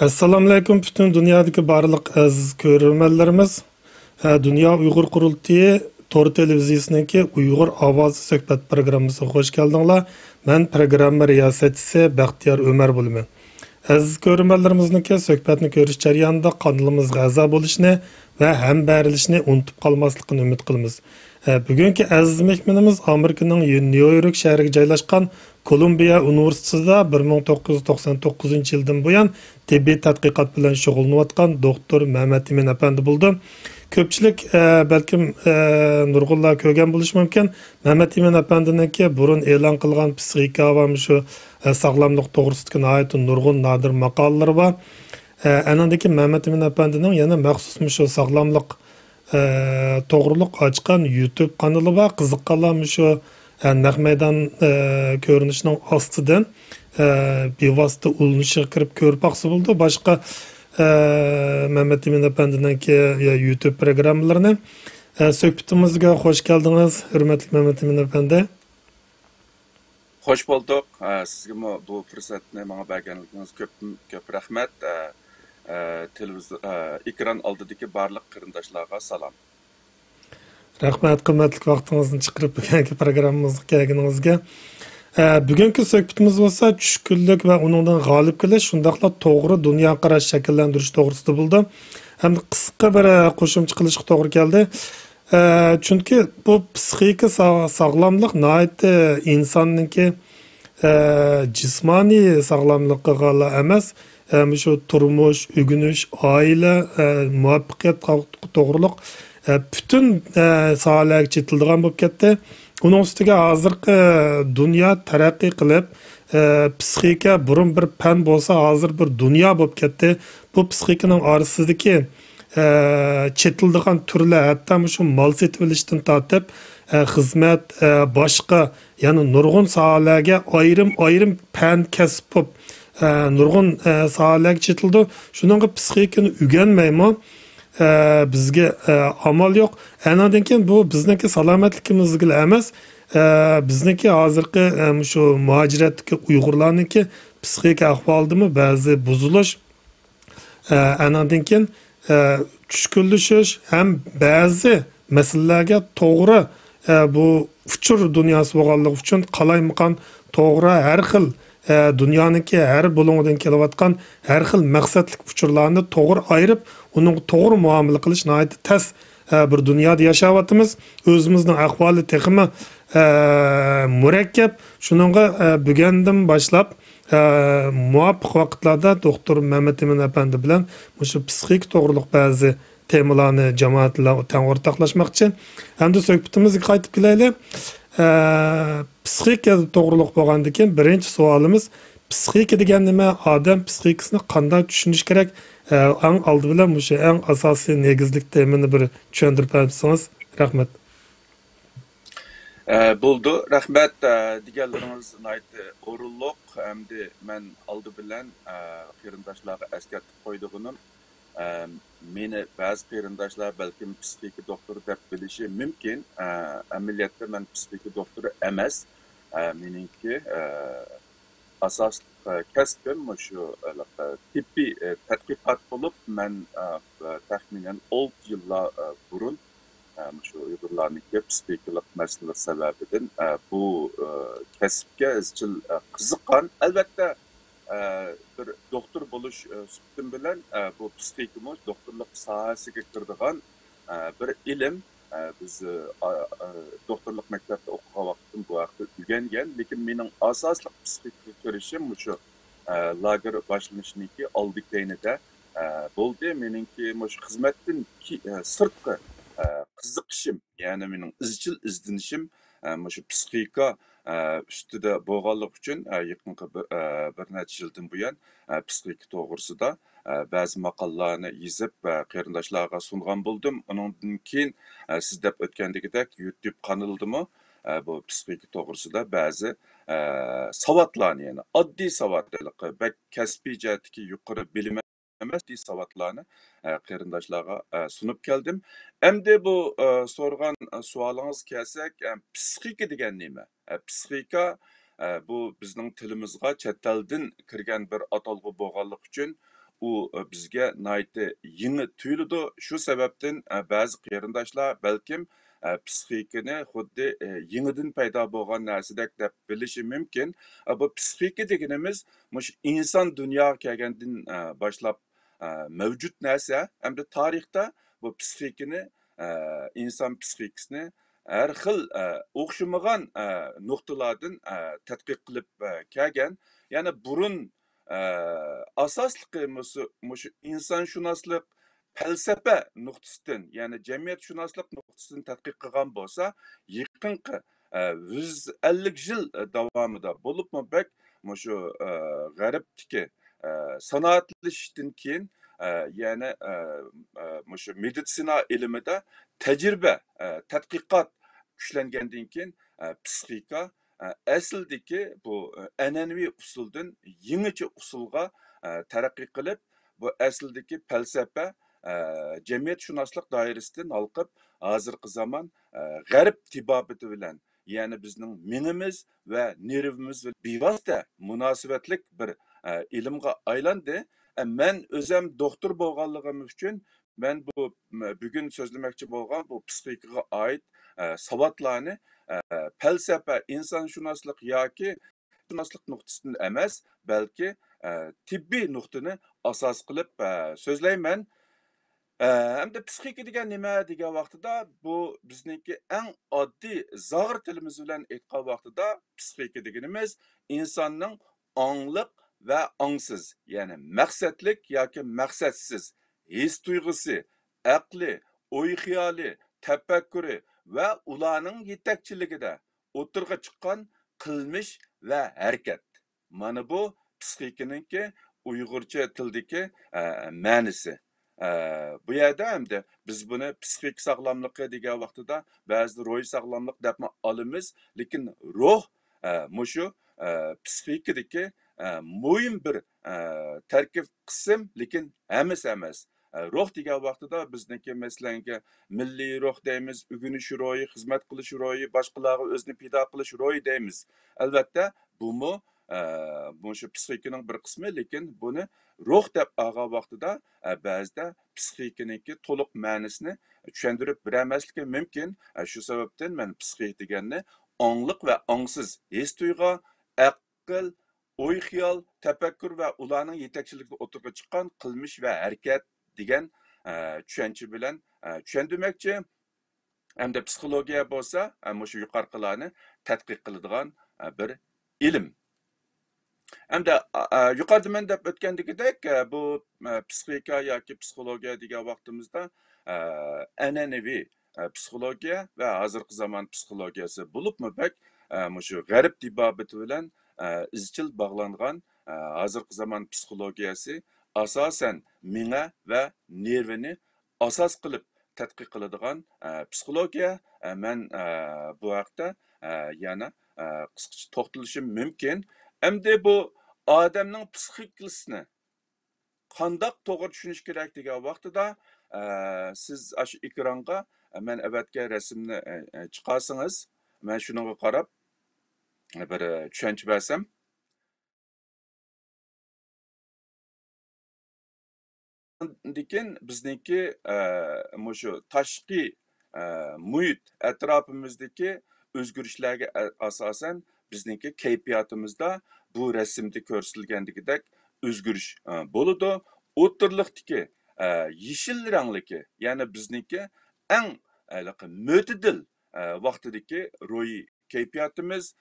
Assalamu alaykum bütün dünyadaki barlıq aziz görürmenlerimiz. Dünya Uyghur Kurultayı Tor Televizyasındaki Uyghur Avazı Söhbət programmasına hoş geldinler. Ben programma riyasetçisi Baxtiyar Ömer Bulman. Aziz görürmenlerimizninki söhbətni görüş jarayonida kanalımızga a'zo bo'lishni va ham berilishni unutib qolmaslikni umid qilamiz. Bugungi aziz mehmonimiz Amerikaning Nyu-York shahriga joylashgan Kolumbiya universitetida 1999-yildan buyon tibbiy tadqiqot bilan shug'ullanayotgan doktor Mehmet Emin apandi bo'ldi. Ko'pchilik balkim nurg'unlar ko'rgan bo'lishi mumkin. Mehmet Emin apandiniki burun e'lon qilgan psixika va shu sog'lomlik to'g'risida nihoyat nurg'un nadir maqolalar bor. Anandaki Mehmet Emin apandinin yana maxsus shu sog'lomlik to'g'riliq ochgan YouTube kanali bor. Qiziqqanlar shu naq maydon ko'rinishining ostidan bevosita ulanishga kirib ko'rib baqsa bo'ldi. Boshqa Mehmet Emin Efendi'ninki YouTube programlarını söhbetimizge hoş geldiniz, hürmetli Mehmet Emin Efendi. Hoş bulduk. Sizge bu fırsatni bana berganligingiz köp rahmet. Ekran oldidagi barliq qarindoshlarga salom. Rahmat, qimmatli vaqtingizni chiqarib bugungi programmamizga kelganingizga. Bugungi söhbetimiz bo'lsa tushkunlik va uningdan g'olib kelish, shundaqla to'g'ri dunyo qarash shakllantirish to'g'risida bo'ldi. Hamda qisqa bir qo'shimcha qilishga to'g'ri keldi. Chunki bu psixika sog'lomlik nihoyat insonniki jismoniy sog'lomlikqa emas, shu turmush, o'g'inish, oila, muvaffaqiyat to'g'riliq bütün sohalarga chetildigan bo'lib ketdi. Uning ustiga hozirgi dunyo taraqqiy qilib, psixika burun bir fan bo'lsa, hozir bir dunyo bo'lib ketdi. Bu psixikaning orasidagi chetildigan turlar, hatto shu mol setib olishdan tortib, xizmat, boshqa, ya'ni nurg'un sohalarga ayrim fan kasb bo'lib, nurg'un sohalarga chetildi. Shuningga psixikani o'rganmaymi? Bizge amal yok. Anadan keyin bu bizniki salomatligimizga emas, bizniki hozirgi shu muhojiratdagi Uyg'urlarniki psixika ahvolidami ba'zi buzilish, anadan keyin tushkunlashish ham ba'zi masalalarga to'g'ri bu uchur dunyosi bo'lganligi uchun qalaymaqan to'g'ri har xil dünyadaki her bulunmadan kelayotgan her xil maqsadlik uçurlarını to'g'ri ayırıp onun to'g'ri muomala qilish nihoyat tez bir dunyoda yashayapmiz. O'zimizning ahvoli texmi murakkab. Shuningga bugundan boshlab muvaffaq vaqtlarda doktor Mehmet Emin apandi bilan shu psixik to'g'riliq ba'zi temalarni jamoat bilan o'rtoqlashmoqchi. Hamda suhbatimizga qaytib kelaylik. Psixika to'g'riliq bo'lgandan keyin birinchi savolimiz, psixika degan nima? Odam psixikasini qanday tushunish kerak? Eng oldi bilan bu eng asosiy negizlik temini bir tushuntirib bersangiz, rahmat. Buldu. Rahmet deganlaringiz nihoyat o'rinliq. Hamda men oldi bilan qarindoshlarga eslatib qo'ydig'im. Meni ba'zi qarindoshlar balkim psixika doktori deb bilishi mumkin. Amaliyotda men psixika doktori emas. Meningki asosli kasbim shu tibbiy tadqiqot bo'lib, men taxminan 6 yillar burun shu Uyg'urlarniki psixikalik masalalar sababidan bu kasbga izchil qiziqqan. Albatta bir doktor bo'lish suhbatim bilan bu psixika doktorlik sohasiga kirdigan bir ilm. Biz doktorlik maktabida o'qigan vaqtim bu vaqtda o'rgangan, lekin mening asosli psixika ko'rishim shu lager boshlanishniki oldi keynida bo'ldi. Meningki shu xizmatdan sirtqi qiziqishim, ya'ni mening izchil izlanishim shu psixika ustida bo'lganlik uchun yaqinqi bir necha yildan buyon psixika to'g'risida ba'zi maqolalarni yozib qarindoshlarga sungan bo'ldim. Undan keyin siz deb o'tgandagidek YouTube kanalidami bu psixika to'g'risida ba'zi savatlarni, ya'ni oddiy savatliq, kasbiy jihatdagi yuqori bilim emas, savatlarni qarindoshlarga sunib keldim. Endi bu so'rgan savolingiz kelsak, psixika degan nima? Psixika bu bizning tilimizga chet eldan kirgan bir atalg'u bo'lganligi uchun u bizga nayti yeni tuyuladi. Şu sebepten bazı qarindoshlar balkim psixikani xuddi yenidan paydo bo'lgan narsadek deb bilishi mumkin. Bu psixika deganimiz mush inson dunyoga kelgandan boshlab mavjud narsa. Hamda tarixda bu psixikani inson psixikasini har xil o'xshamagan nuqtalardan tadqiq qilib kelgan. Yani burun asaslıqı mushu insonshunoslik falsafa nuqtasidan, ya'ni jamiyatshunoslik nuqtasidan tadqiq qilgan bo'lsa, yaqinqi 150 yil davomida bo'libmi bak mushu g'arbdagi sanoatlashishdan keyin ya'ni mushu meditsina ilmida tajriba tadqiqot kuchlangandan keyin psixika asldagi bu an'anaviy usuldan yangicha usulga taraqqiy qilib, bu asldagi falsafa jamiyatshunoslik doirasidan olqib, hozirgi zamon g'arb tibobati bilan, ya'ni bizning minimiz va nervimiz bevosita munosabatlik bir ilmga aylandi. Men o'zim doktor bo'lganligim uchun men bu bugun so'zlamoqchi bo'lgan bu psixikaga oid savodlarni falsafa, insonshunoslik yoki shunoslik nuqtasidan emas, balki tibbiy nuqtani asos qilib so'zlayman. Hamda psixika degan nima degan vaqtida bu bizniki eng oddiy zog'ir tilimiz bilan aytgan vaqtida psixika deganimiz insonning ongliq va ongsiz, ya'ni maqsadlik yoki maqsadsiz his tuyg'usi, aqli, o'y xiyoli, tafakkuri va ularning yetakchiligida o'tirg'a chiqqan qilmish va harakat. Mana bu psixikaninki Uyg'urcha tildagi ma'nisi. Bu yerda hamda biz buni psixik sog'lomligi degan vaqtida ba'zi ruhiy sog'lomlik deb olamiz, lekin ruh mushu psixikadagi muhim bir tarkib qism, lekin hammasi emas. Ruh degan vaqtida bizniki masalan milliy ruh deymiz, o'g'inish ruhi, xizmat qilish ruhi, boshqalarga o'zini pido qilish ruhi deymiz. Albatta, bu shu psixikaning bir qismi, lekin buni ruh deb olgan vaqtida ba'zida psixikaninki to'liq ma'nosini tushuntirib beramasligi mumkin. Shu sababdan men psixika deganni ongliq va ongsiz his tuyg'u, aql, o'y xiyol, tafakkur va ularning yetakchiligida o'tirib chiqqan qilmish va harakat degan tushuncha bilan tushundirmoqchi. Hamda psixologiya bo'lsa, shu yuqoriqilarni tadqiq qiladigan bir ilm. Hamda yuqorida men deb o'tgandagidek bu psixika yoki psixologiya degan vaqtimizda an'anaviy psixologiya va hozirgi zamon psixologiyasi bo'libmi bak shu g'arb tibobati bilan izchil bog'langan hozirgi zamon psixologiyasi asosan miya va nervini asos qilib tadqiq qiladigan psixologiya. Men bu haqda yana qisqacha to'xtalishim mumkin. Endi bu odamning psixikasini qandoq to'g'ri tushunish kerak degan vaqtida siz shu ekranga men avatga rasmni chiqarsangiz, men shunga qarab bir tushuncha bersam. Lekin bizniki shu tashqi muhit atrofimizdagi o'zgarishlarga asosan bizniki kayfiyatimizda bu rasmda ko'rsatilgandagidek o'zgarish bo'ladi. O'tirliqdagi yeshil rangliki, ya'ni bizniki eng mo'tadil vaqtidagi ro'yi kayfiyatimiz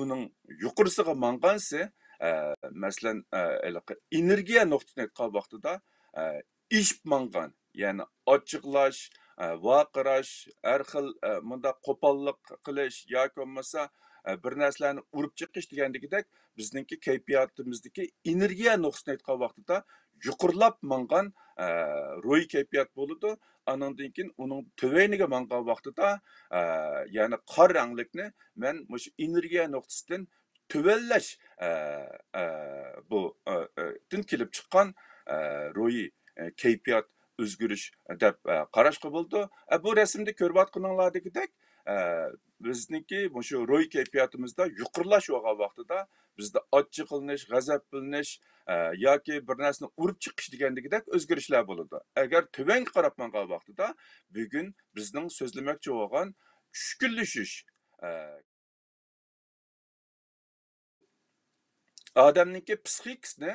uning yuqorisiga mangansi masalan energiya nuqtasini aytgan vaqtida ishib mangan, ya'ni ochiqlash, vaqirash, har xil bunda qo'pollik qilish yoki bo'lmasa bir narsalarni urib chiqish degandagidek bizningki kayfiyatimizdagi energiya nuqtasini aytgan vaqtida yuqorilab mangan ro'y kayfiyat bo'ladi. Anandan keyin uning töveniga mangan vaqtida ya'ni qor ranglikni men shu energiya nuqtasidan tövellash bu din kelib chiqqan ro'yi kayfiyat o'zgarish deb qarashga bo'ldi. Bu rasmda ko'rayotganinglardagidek bizniki shu ro'y kayfiyatimizda yuqorilash olgan vaqtida bizda ochchi qilinish, g'azab qilinish yoki bir narsani urib chiqish degandagidek o'zgarishlar bo'ladi. Agar tuvanga qarab mangan vaqtida bugun bizning so'zlamoqchi bo'lgan tushkunlashish odamniki psixikasini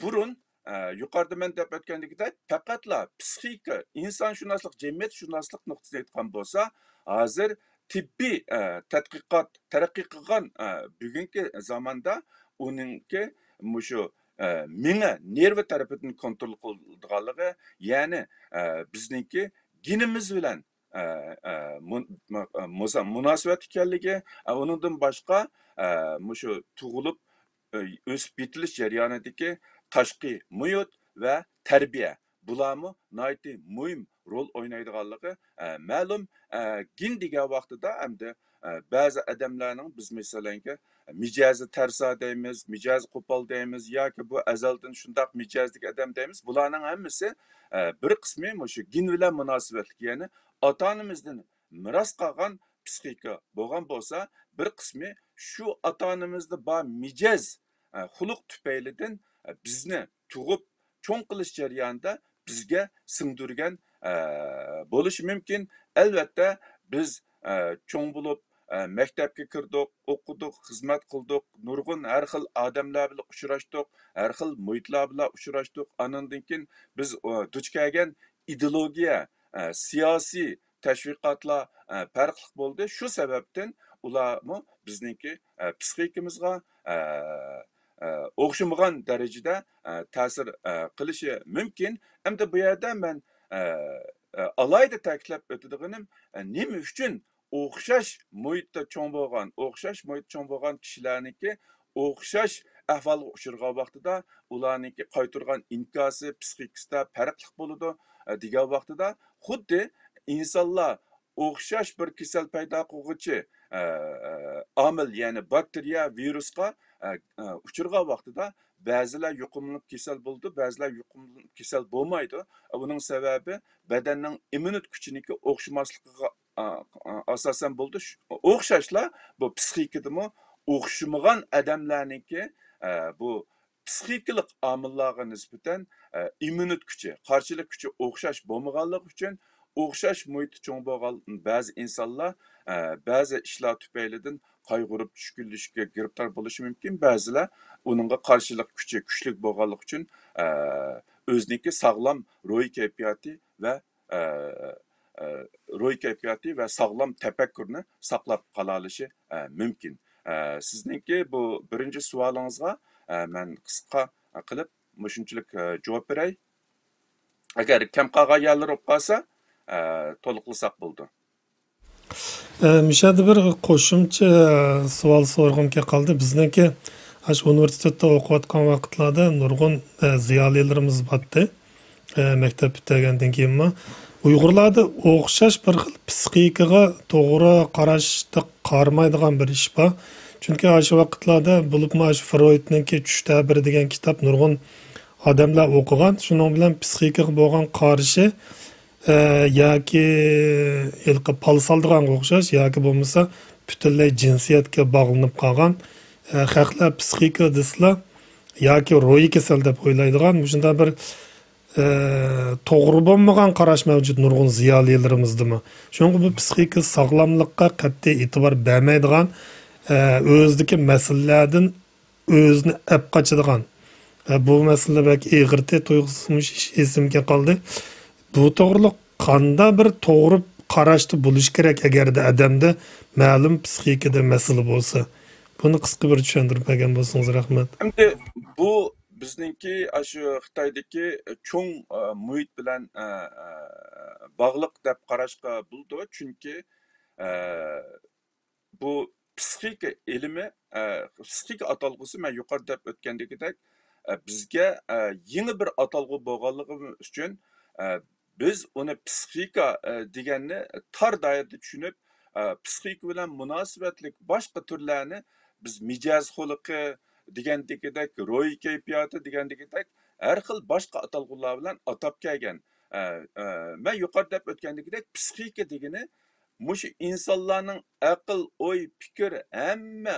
burun yuqorida men deb o'tgandagidek faqatla psixika insonshunoslik jamiyatshunoslik nuqtasida aytgan bo'lsa hozir tibbiy tadqiqot taraqqiy qilgan bugungi zamonda uningki shu miya nervi tarafidan kontrol qiladiganligi ya'ni bizniki genimiz bilan munosabat ekanligi uningdan boshqa shu tug'ilib o'sib yetilish jarayonidagi tashqi muhit va tarbiya bularmi nihoyatda muhim rol o'ynaydiganligi ma'lum. Gin degan vaqtida hamda ba'zi odamlarning biz masalanki mijozi tarso deymiz, mijozi qo'pol deymiz yoki bu azaldan shundoq mijozlik odam deymiz. Bularning hammasi bir qismi shu gin bilan munosabatli, ya'ni ota onamizdan miros qolgan psixika bo'lgan bo'lsa, bir qismi shu ota onamizda bor mijoz xuluq tufaylidan bizni tug'ib cho'ng qilish jarayonida bizga singdirgan bo'lishi mumkin. Albatta biz cho'ng bo'lib maktabga kirdik, o'qidik, xizmat qildik, nurg'un har xil odamlar bilan uchrashdik, har xil muhitlar bilan uchrashdik. Andan keyin biz duch kelgan ideologiya, siyosiy tashviqotlar farqli bo'ldi. Shu sababdan ularmi bizniki psixikimizga o'xshamagan darajada ta'sir qilishi mumkin. Hamda bu yerda men alayda ta'kidlab o'tadiganim nima uchun o'xshash muhitda cho'ng bo'lgan kishilarniki o'xshash ahvolga uchragan vaqtida ularniki qaytirgan inkosi psixikasida farqli bo'ladi degan vaqtida xuddi insonlar o'xshash bir kasal paydo qiluvchi omil ya'ni bakteriya virusga uchirgan vaqtida ba'zilar yuqumlanib kasal bo'ldi, ba'zilar yuqumlanib kasal bo'lmaydi. Buning sababi badanning immunit kuchiniki o'xshamasligiga asosan bo'ldi. O'xshashlar bu psixikadimi o'xshamagan odamlarniki bu psixikalik omillarga nisbatan immunit kuchi, qarshilik kuchi o'xshash bo'lmaganligi uchun o'xshash muhit cho'ng bo'lgan ba'zi insonlar ba'zi ishlar tufaylidan qayg'urib tushkunlikka giribtor bo'lishi mumkin. Ba'zilar uningga qarshilik kuchi kuchli bo'lganligi uchun o'ziniki sog'lom ro'y kayfiyati va sog'lom tafakkurni saqlab qola olishi mumkin. Sizningki bu birinchi savolingizga men qisqa qilib shunchalik javob beray. Agar kam qolgan yerlar bo'lib qolsa to'liqlasak bo'ldi. Mishada bir qo'shimcha savol so'rag'imga qoldi. Bizniki shu universitetda o'qiyotgan vaqtlarda nurg'un ziyolilarimiz botdi. Maktab bitagandan keyinmi Uyg'urlarda o'xshash bir xil psixikaga to'g'ri qarashda qaramaydigan bir ish bor. Chunki shu vaqtlarda bo'libmi shu Freudningki tush ta'biri degan kitob nurg'un odamlar o'qigan. Shuning bilan psixikaga bo'lgan qarashi yoki ilqi pal soldigan o'xshash yoki bo'lmasa butunlay jinsiyatga bog'lanib qolgan xalqlar psixika deslar yoki ro'yi kasal deb o'ylaydigan shunday bir to'g'ri bo'lmagan qarash mavjud nurg'un ziyolilarimizdami. Chunki bu psixika sog'lomlikqa qat'iy e'tibor bermaydigan o'zidagi masalalardan o'zini ap qochadigan bu masala balki ig'irti tuyg'usi esimga qoldi. Bu to'g'riliq qanda bir to'g'ri qarashda bo'lish kerak agarda odamda ma'lum psixikada masala bo'lsa. Buni qisqa bir tushuntirib bergan bo'lsangiz rahmat. Endi bu bizningki shu Xitoydagi cho'ng muhit bilan bog'liq deb qarashga bo'ldi. Chunki bu psixika ilmi, psixika atalg'usi men yuqorida deb o'tgandagidek bizga yangi bir atalg'u bo'lganligi uchun biz uni psixika deganni tor doirada tushunib, psixika bilan munosabatlik boshqa turlarni biz mijoz xuluqi degandagidek, ro'y kayfiyati degandagidek har xil boshqa atalg'ular bilan atab kelgan. Men yuqorida deb o'tgandagidek psixika degani mush insonlarning aql, o'y, fikr, hamma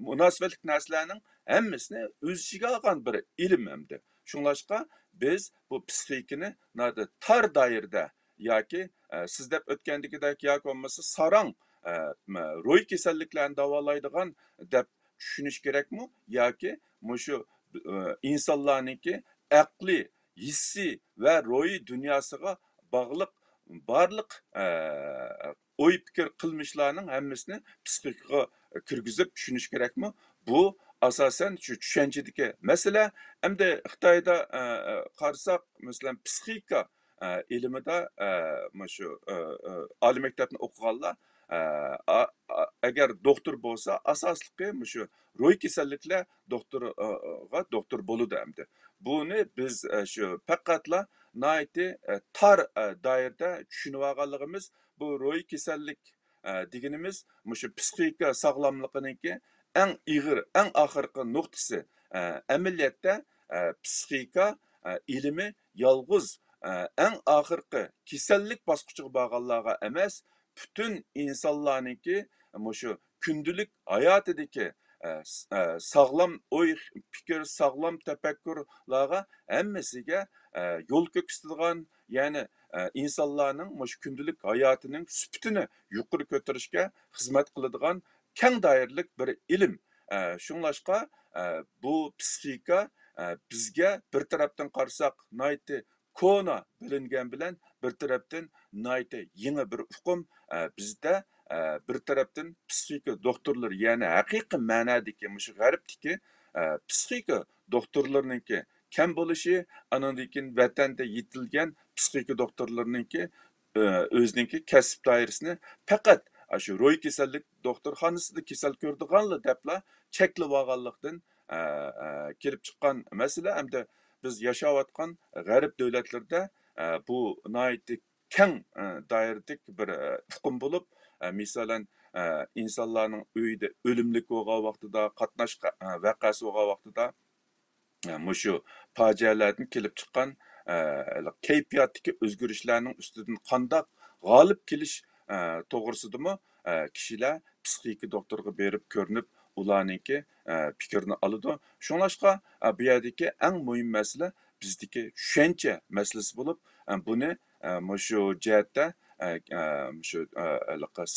munosabatlik narsalarning hammasini o'z ichiga olgan bir ilm hamda. Shunglashqa biz bu psixikani tar doirada yoki siz deb o'tgandagidek yoki bo'lmasa sarang ro'y kasalliklarini davolaydigan deb tushunish kerakmi yoki mushu insonlarniki aqli, hissi va ro'yi dunyosiga bog'liq barliq o'y fikr qilmishlarning hammasini psixikaga kirgizib tushunish kerakmi? Bu asosan shu tushunchadagi masala. Hamda Xitoyda qarasak, masalan, psixika ilmida shu oliy maktabni o'qiganlar agar doktor bo'lsa, asosligi shu ro'y kasalliklar doktor bo'ladi hamda. Buni biz shu faqatla naiti tar doirada tushunib olganligimiz bu ro'y kasallik deganimiz shu psixika sog'lomligininki eng ig'ir, eng oxirgi nuqtasi. Amaliyotda psixika ilmi yolg'iz eng oxirgi kasallik bosqichiga borganlarga emas, bütün insonlarniki shu kundalik hayotidagi sağlam o'y fikr, sağlam tafakkurlarga hammasiga yo'l ko'rsatadigan, ya'ni insonlarning shu kundalik hayotining sifatini yuqori ko'tarishga xizmat qiladigan keng doiralik bir ilm. Shunglashqa bu psixika bizga bir tarafdan qarasak nayti kona bilingan bilan bir tarafdan nayti yeni bir uqum bizda bir tarafdan psixika doktorlar, ya'ni haqiqiy ma'nodagi shu g'arbdagi psixika doktorlarninki kam bo'lishi, andan keyin vatanda yetilgan psixika doktorlarninki o'ziniki kasb doirasini faqat shu ro'y kasallik doktorxonasida kasal ko'rdiganlar debla cheklab olganlikdan kelib chiqqan masala. Hamda biz yashayotgan g'arb davlatlarida bu nihoyatda keng doiradagi bir hukm bo'lib, misolan insonlarning uyida o'limlik bo'lgan vaqtida, qatnash vaqasi bo'lgan vaqtida shu fojialardan kelib chiqqan kayfiyatdagi o'zgarishlarning ustidan qandoq g'olib kelish to'g'risidami kishilar psixika doktorga berib ko'rinib, ularninki fikrini oladi. Shunlashqa bu yerdagi eng muhim masala bizdagi tushuncha masalasi bo'lib, buni shu jihatda shu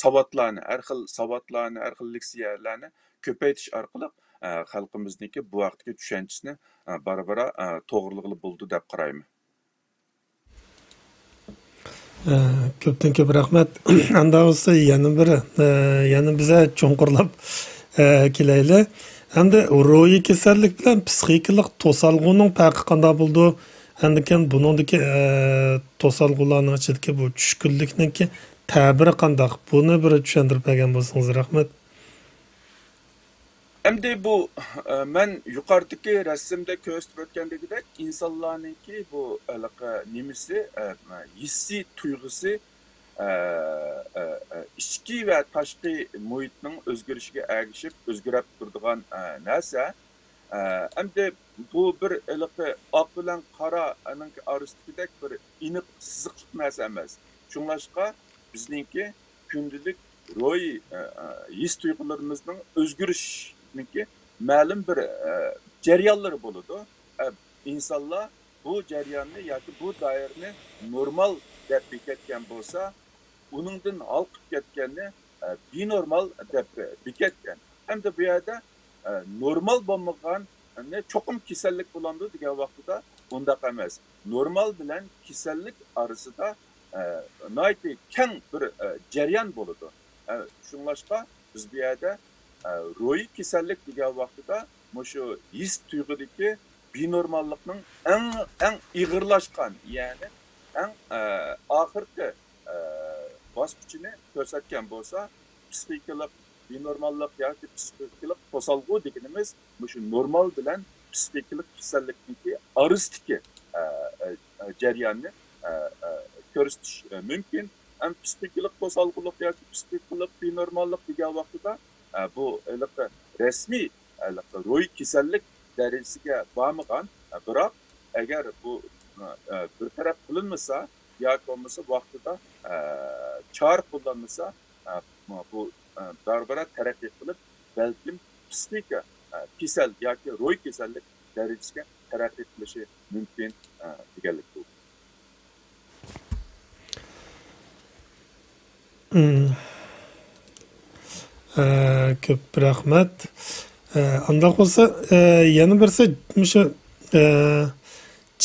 savodlarni, har xil savodlarni, har xil leksiyalarni ko'paytirish orqali xalqimizniki bu vaqtdagi tushunchisini bara-bara to'g'rilig'i bo'ldi deb qarayman. Ko'pdan ko'p rahmat. Anda olsa yana biza cho'nqurlab kelayli. Endi ro'yi kasallik bilan psixikalik to'salg'uning farqi qanday bo'ldi? Endi keyin buningdagi to'salg'ularning ichidagi bu tushkunlikniki ta'biri qanday? Buni bir tushuntirib bergan bo'lsangiz rahmat. Endi bu men yuqoridagi rasmda ko'rsatib o'tgandagidek insonlarniki bu nimasi hissiy tuyg'usi ichki va tashqi muhitning o'zgarishiga ergishib o'zgarib turadigan narsa. Endi bu bir oq bilan qoraning orasidagidek bir aniq siziqlik narsa emas. Shunlashqa bizningki kundalik ro'y his tuyg'ularimizning o'zgarishniki ma'lum bir jarayonlari bo'ladi. İnsanlar bu jarayonni yoki bu doirani normal deb bekatgan bo'lsa, uningdan olqib ketganni benormal deb bekatgan. Hamda bu yerda normal bo'lmagan cho'qim kasallik bo'ladi degan vaqtida undaq emas. Normal bilan kasallik orasida nihoyatda keng bir jarayon bo'ladi. Shunlashqa biz bu yerda ro'y kasallik degan vaqtida shu his tuyg'udagi benormallikning eng ig'irlashgan, ya'ni eng oxirgi bosqichini ko'rsatgan bo'lsa, psixikalik benormallik yoki psixikalik to'salg'u deganimiz shu normal bilan psixikalik kasallikniki orasidagi jarayonni ko'rsatish mumkin. Ham psixikalik to'salg'ulik yoki psixikalik benormallik degan vaqtida bu rasmiy ro'y kasallik darajasiga bormagan, biroq agar bu bir taraf qilinmasa yoki bo'lmasa vaqtida çağrı kullanılsa bu barbara terakki kılıp belki psixika kesel yoki ro'y kasallik darajasiga taraqqiy qilishi mumkin deganlik bu. Ko'p rahmat. Undaq bo'lsa, yana birisi o'sha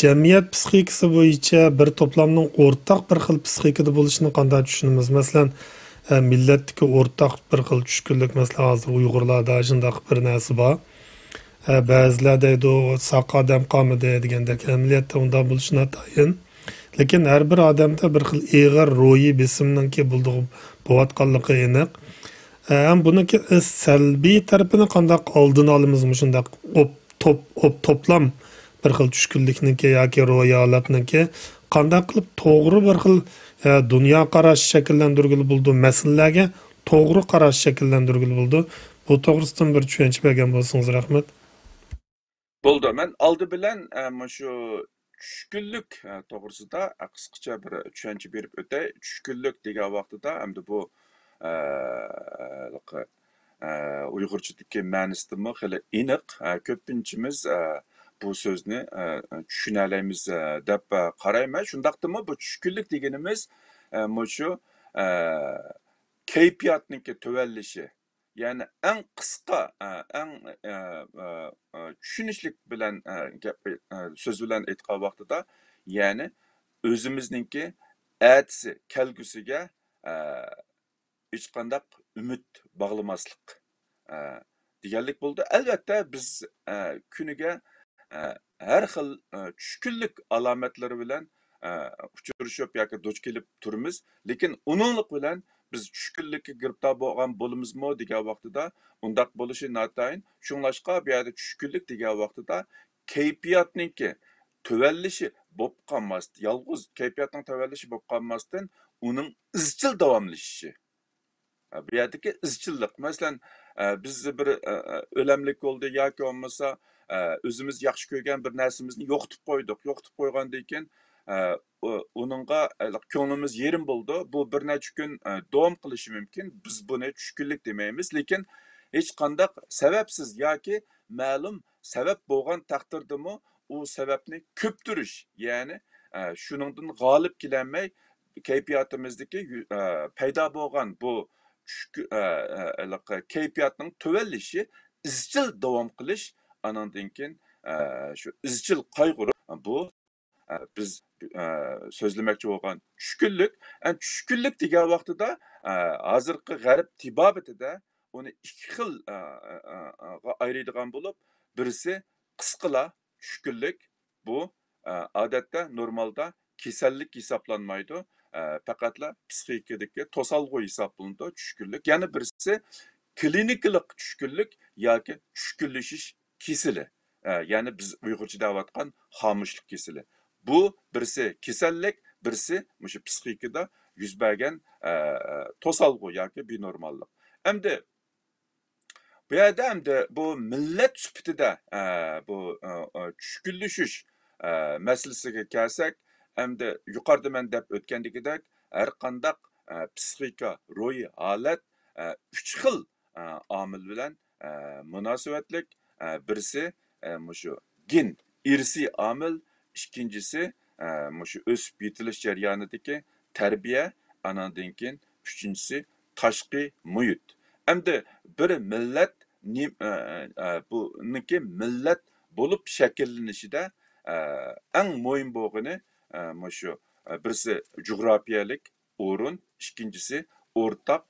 jamiyat psixikasi bo'yicha bir to'plamning o'rtaq bir xil psixikada bo'lishini qanday tushunamiz? Masalan, millatdagi o'rtaq bir xil tushkunlik, masalan, hozir Uyg'urlarda shunday bir narsa bor. Ba'zilar deydi, saq odam qomidi degandek, amaliyotda unday bo'lishi notayin. Lekin har bir odamda bir xil ig'ir ro'yi besimninki bo'layotganligi aniq. Hem buniki salbiy tarafini qanday oldini olamiz shunday toplam bir xil tushkunlikniki yoki ro'yi holatniki qanday qilib to'g'ri bir xil dunyo qarashi shakllantirgili bo'ldi, masalalarga to'g'ri qarash shakllantirgili bo'ldi. Bu to'g'risidan bir tushuncha bergan bo'lsangiz rahmat. Bo'ldi. Men oldi bilan shu tushkunlik to'g'risida qisqacha bir tushuncha berib o'tay. Tushkunlik degan vaqtida hamda bu Uyg'urchadagi ma'nosidami xili aniq. Ko'pinchimiz bu so'zni tushuna olamiz deb qarayman. Shundaqdimi bu tushkunlik deganimiz shu kayfiyatniki tuvallishi. Yani en kısa, en düşünüşlük bilen söz bilen aytgan vaqtida, yani özümüzninki ätisi, kelgüsüge hech qandaq ümit bağlamaslık deganlik bo'ldi. Albatta biz kuniga har xil tushkunlik alomatlari bilan uchrashib yoki duch kelib turimiz, lekin uninglik bilan biz tushkunlikka giribdor bo'lgan bo'lamizmi degan vaqtida undaq bo'lishi notayin. Shunglashqa bu yerda tushkunlik degan vaqtida kayfiyatninki tuvallishi bo'lib qolmasdan, yolg'iz kayfiyatning tuvallishi bo'lib qolmasdan uning izchil davomlashishi. Bu yerdagi izchillik. Masalan, biz bir o'lamlik bo'ldi yoki bo'lmasa o'zimiz yaxshi ko'rgan bir narsamizni yo'qitib qo'ydik. Yo'qitib qo'ygandan keyin uningga ko'nglimiz yerim bo'ldi. Bu bir necha kun davom qilishi mumkin. Biz buni tushkunlik demaymiz, lekin hech qanday sababsiz yoki ma'lum sabab bo'lgan taqdirdami u sababni ko'ptirish, ya'ni shuningdan g'olib kelanmay kayfiyatimizdagi paydo bo'lgan bu kayfiyatning tuvallishi izchil davom qilish, anandan keyin shu izchil qayg'u bu biz so'zlamoqchi bo'lgan tushkunlik. Tushkunlik degan vaqtida hozirgi g'arb tibobatida uni ikki xil ayiradigan bo'lib, birisi qisqala tushkunlik, bu odatda normalda kasallik hisoblanmaydi. Faqatla psixikadagi to'salg'u hisoblanadi tushkunlik. Yana birisi klinikalik tushkunlik yoki tushkunlashish kesili. Yani biz Uyg'urcha deyotgan xomushlik kesili. Bu birisi kasallik, birisi shu psixikada yuz bergan to'salg'u yoki binormallik. Endi bu yerda endi bu millat sifatida bu tushkunlashish masalasiga kelsak, endi yuqorida men deb o'tgandagidek har qandaq psixika ro'yi holat uch xil omil bilan munosabatlik. Birisi shu gen irsiy omil, ikkinchisi shu o'sib yetilish jarayonidagi tarbiya, anandan keyin uchinchisi tashqi muhit. Endi bir millat buniki millat bo'lib shakllanishida eng muhim bo'lgani shu birisi coğrafiyalik o'rin, ikkinchisi o'rtaq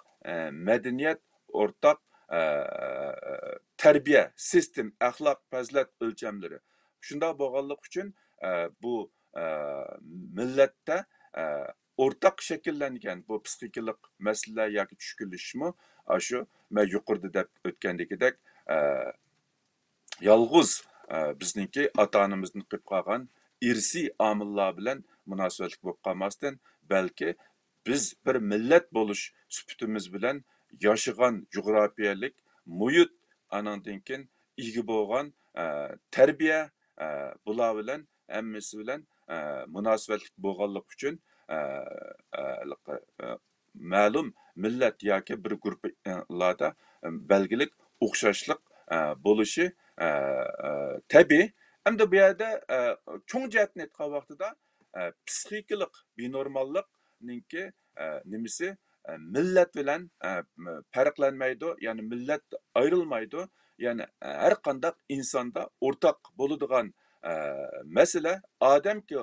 madaniyat, o'rtaq tarbiya, sistem, axloq, fazilat o'lchamlari. Shunda bo'lganlik uchun bu millatda o'rtaq shakllangan bu psixikalik masalalar yoki tushkunlashmi shu men yuqorida deb o'tgandagidek yolg'iz bizningki ota-onamizning qilib qolgan irsiy omillar bilan munosabatlik bo'lib qolmasdan, balki biz bir millat bo'lish sifatimiz bilan yashagan coğrafiyalik muhit, anandan keyin ega bo'lgan tarbiya bular bilan hammasi bilan munosabatlik bo'lganlik uchun ma'lum millat yoki bir guruhlarda belgilik o'xshashlik bo'lishi tabiiy. Hamda bu yerda cho'ng jihatni aytgan vaqtida psixikalik benormallikninki nimasi millat bilan farqlanmaydi, ya'ni millat ayrılmaydı. Yani her qandaq insanda o'rtaq bo'ladigan masala odamki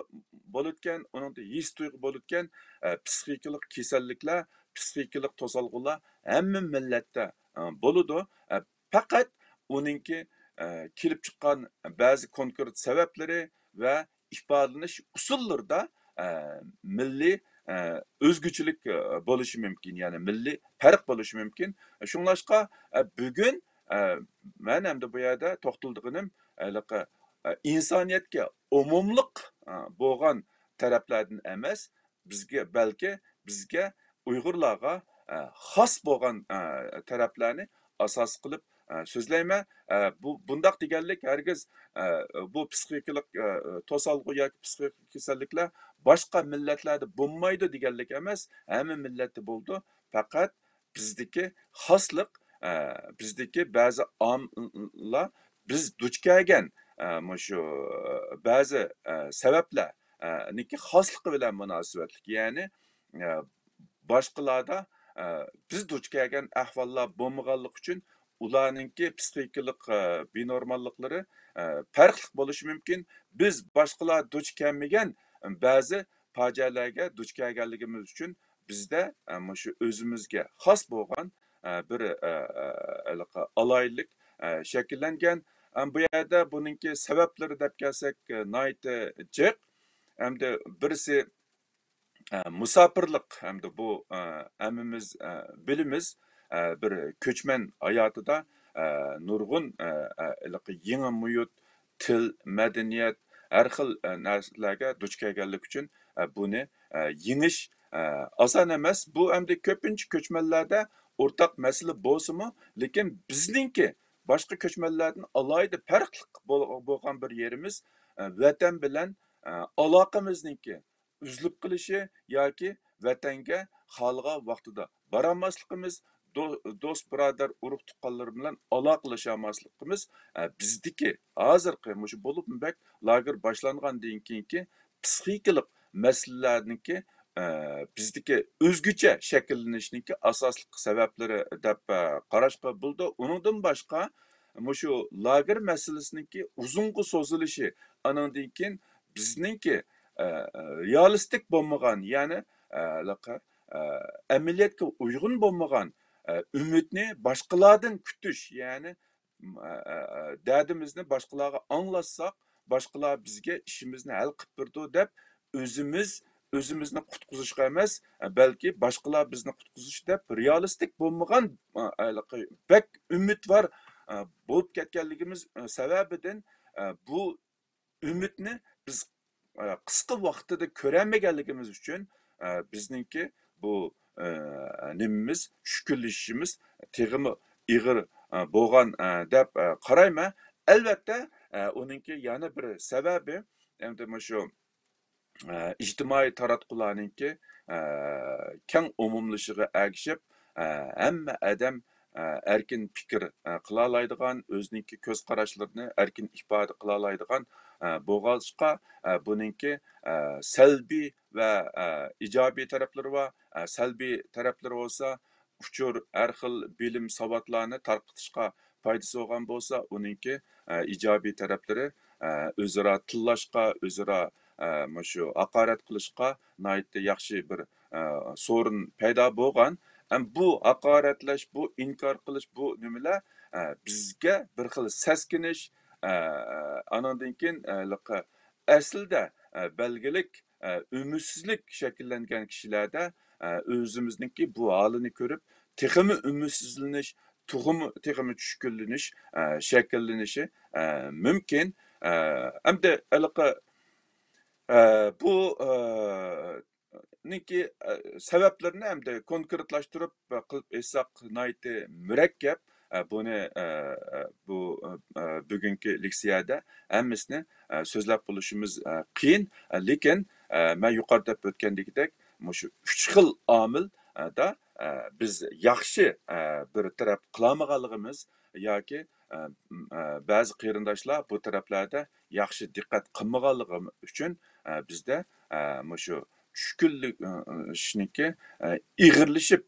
bo'lutgan, uningda his tuyg'u bo'lutgan psixikalik kasalliklar, psixikalik to'solg'ular hamma millatda bo'ladi. Faqat uningki kelib chiqqan ba'zi konkret sabablari va ifodalanish usullarida milliy özgüçülük bo'lishi mumkin, ya'ni milliy farq bo'lishi mumkin. Shunglashqa bugun men hamda bu yerda to'xtaldiganim insoniyatga umumliq bo'lgan taraflardan emas, balki bizga Uyg'urlarga xos bo'lgan taraflarni asos qilib so'zlayman. Bundaq deganlik hargiz bu psixikalik to'solg'u yoki psixik kasalliklar boshqa millatlarda bo'lmaydi deganlik emas, hamma millatda bo'ldi. Faqat bizdagi xoslik, bizdagi ba'zi omillar biz duch kelgan shu ba'zi sabablar niki xosligi bilan munosabatli. Ya'ni boshqalarda biz duch kelgan ahvollar bo'lmaganligi uchun ularninki psixikalik benormalliklari farqli bo'lishi mumkin. Biz boshqalar duch kelmagan ba'zi fojialarga duch kelganligimiz uchun bizda shu o'zimizga xos bo'lgan bir alaylik shakllangan. Bu yerda buningki sabablari deb kelsak nihoyatda jiq. Hamda birisi musafirlik, hamda bu hammamiz bilimiz bir ko'chman hayotida nurg'un yangi muhit, til, madaniyat, har xil narsalarga duch kelganlik uchun buni yengish oson emas. Bu hamda ko'pincha ko'chmanlarda o'rtaq masala bo'lsa-mu, lekin bizningki boshqa ko'chmanlardan alohida farqli bo'lgan bir yerimiz vatan bilan aloqamizningki uzilib qilishi yoki vatanga xalqa vaqtida borolmasligimiz, do'st birodar urug' tuqqanlar bilan aloqalasha olmasligimiz bizdiki hozirgi shu bo'lib bak lager boshlangandan keyinki psixikalik masalalarniki bizdiki o'zgucha shakllanishninki asosli sabablari deb qarashga bo'ldi. Uningdan boshqa shu lager masalasiniki uzunga so'zilishi, anandan keyin bizningki realistik bo'lmagan, ya'ni amaliyotga uyg'un bo'lmagan umidni boshqalardan kutish, ya'ni dardimizni boshqalarga anglatsak, boshqalar bizga ishimizni hal qilib berdi deb o'zimizni qutqizishga emas, balki boshqalar bizni qutqizish deb realistik bo'lmagan bak umidvor bo'lib ketganligimiz sababidan bu umidni biz qisqa vaqtida ko'rolmaganligimiz uchun bizningki bu nimamiz, shukurlashishimiz teg'imi ig'ir bo'lgan deb qarayman. Albatta uningki yana bir sababi endi shu ijtimoiy taratqularninki keng umumlashiga ergishib hamma odam erkin fikr qila oladigan, o'zininki ko'z qarashlarini erkin ifoda qila oladigan bo'lg'achqa buningki salbiy va ijobiy taraflari bor. Salbiy taraflari bo'lsa, uchur har xil bilim savodlarni tarqitishga foydasi bo'lgan bo'lsa, uningki ijobiy taraflari o'zaro tillashqa, o'zaro shu haqorat qilishqa nihoyatda yaxshi bir sorun paydo bo'lgan. Bu haqoratlash, bu inkor qilish, bu nimalar bizga bir xil saskinish, anandan keyin aslida belgilik ümidsizlik shakllangan kishilarda o'zimizningki bu holini ko'rib texmi ümidsizlanish, texmi tushkunlanish shakllanishi mumkin. Hamda bu niki sabablarni hamda konkretlashtirib qilib aytsak nihoyatda murakkab. Buni bu bugungi leksiyada hammasini so'zlab bo'lishimiz qiyin, lekin men yuqorida deb o'tgandagidek shu 3 xil omil da biz yaxshi bir taraf qilolmaganligimiz yoki ba'zi qarindoshlar bu taraflarda yaxshi diqqat qilmaganligi uchun bizda shu tushkunlikniki ig'irlashib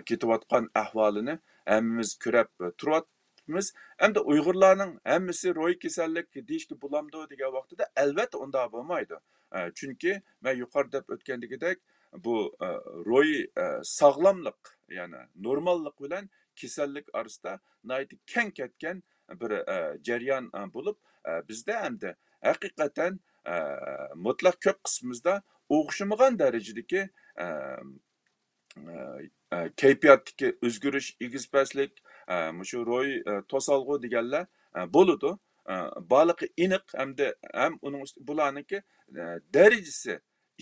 ketayotgan ahvolini hammamiz ko'rib turibmiz. Hamda Uyg'urlarning hammasi ro'y kasallik deyishga bulamdi degan vaqtida albatta unda bo'lmaydi. Chunki men yuqorida deb o'tgandagidek bu ro'y sog'lomlik, ya'ni normallik bilan kasallik orasida keng ketgan bir jarayon bo'lib, bizda hamda haqiqatan mutlaq ko'p qismimizda o'xshamagan darajadagi kayfiyatdagi o'zgarish, egizpaslik, shu ro'y to'solg'u deganlar bo'ladi. Baliqi aniq hamda ham uning bularniki darajasi,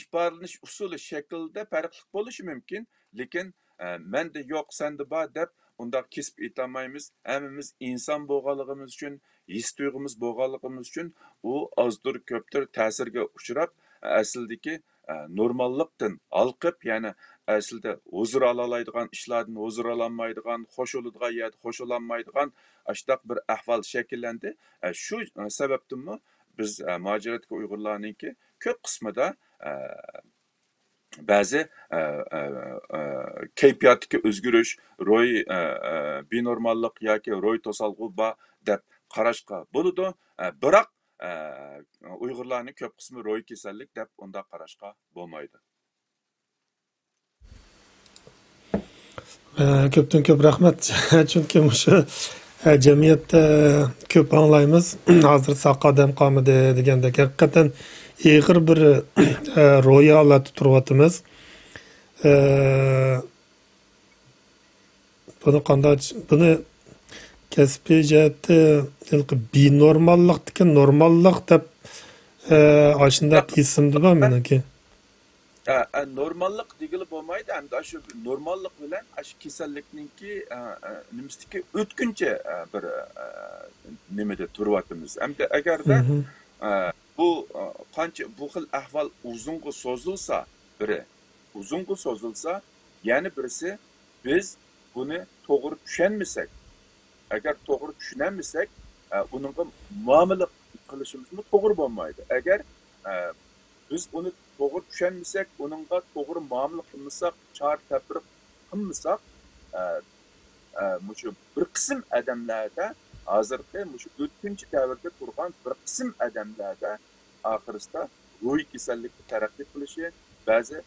ifodalanish usuli shaklida farqli bo'lishi mumkin, lekin menda yo'q, senda bor deb undaq kesib aytolmaymiz. Hammamiz inson bo'lganligimiz uchun, his tuyg'umiz bo'lganligimiz uchun u ozdir ko'pdir ta'sirga uchrab, aslidagi normallikdan alqib, ya'ni aslida huzur olalaydigan ishlardan huzur ololmaydigan, xush bo'ladigan yerda xush ololmaydigan ashtaq bir ahvol shakllandi. Shu sababdanmi biz mujoratga Uyg'urlarningki ko'p qismida ba'zi kayfiyatdagi o'zgarish, ro'y benormallik yoki ro'y to'solg'u bor deb qarashga bo'ladi. Biroq Uyg'urlarning ko'p qismi ro'y kasallik deb unda qarashga bo'lmaydi. Ko'pdan ko'p rahmat. Chunki shu jamiyatda ko'p anglaymiz. Hozir saq odam qolmadi degandek haqiqatan ig'ir bir ro'yi holatda turyapmiz. Buni kasbiy jihatda benormallikdagi normallik deb shunday ismdi bor meniki. Normallik degili bo'lmaydi, hamda shu normallik bilan shu kasallikninki nimasidagi o'tkinchi bir nimada turyapmiz. Hamda agarda bu qancha bu xil ahvol uzunga so'zilsa, yana birisi biz buni to'g'ri tushunmasak, agar to'g'ri tushunamasak, uningga muomala qilishimiz to'g'ri bo'lmaydi. Agar biz uni to'g'ri tushunmasak, uningga to'g'ri muomala qilmasak, chor-tabir qilmasak, shu bir qism odamlarda hozirgi shu o'tkinchi davrda turgan bir qism odamlarda oxirisida ro'y kasalligi taraqqiy qilishi, ba'zi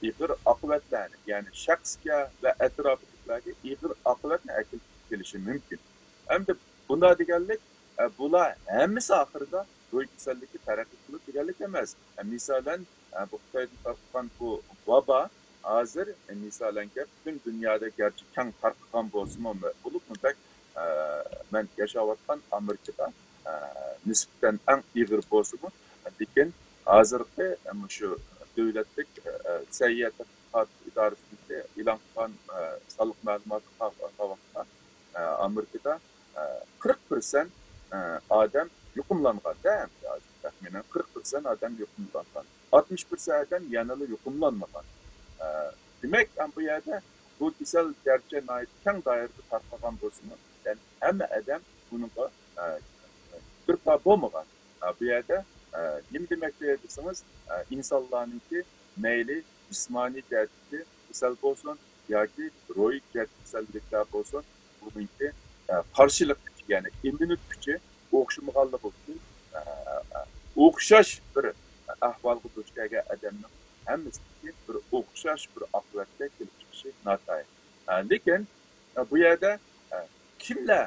ig'ir oqibatlarni, ya'ni shaxsga va atrofidagilarga ig'ir oqibatni kelib kelishi mumkin. Hamda bunday deganlik, bular hammasi oxirida ro'y kasalligi taraqqiy qilib deganlik emas. Misolan, bu Xitoyda tarqalgan bu vaba hozir misolan butun dunyoda garchi keng tarqalgan bo'lsa-mu, bo'lib men yashayotgan Amerikada nisbatan eng ig'ir bo'lsa-mu, lekin hozirgi shu davlatlik sayyohat idorasida e'lon qilgan soliq ma'lumotga qaraganda Amerikada 40% odam yuqumlanganda, taxminan 40% odam yuqumlangan. 60% odam yanada yuqumlanmagan. Demak, bu yerda bu kasal garchi keng doirada tarqalgan bo'lsa-mu, ya'ni hamma odam bunga bir bo'lmagan. Bu yerda nima demakchi desangiz, insonlarningki mayli jismoniy jihatdagi kasal bo'lsin yoki ro'y kasalliklar bo'lsin, buningki qarshilik kuchi, ya'ni immunitet kuchi o'xshamaganligi uchun o'xshash bir ahvolga duch kelgan odamning hammasiga bir o'xshash bir oqibatga kelib chiqishi notayin. Lekin bu yerda kimlar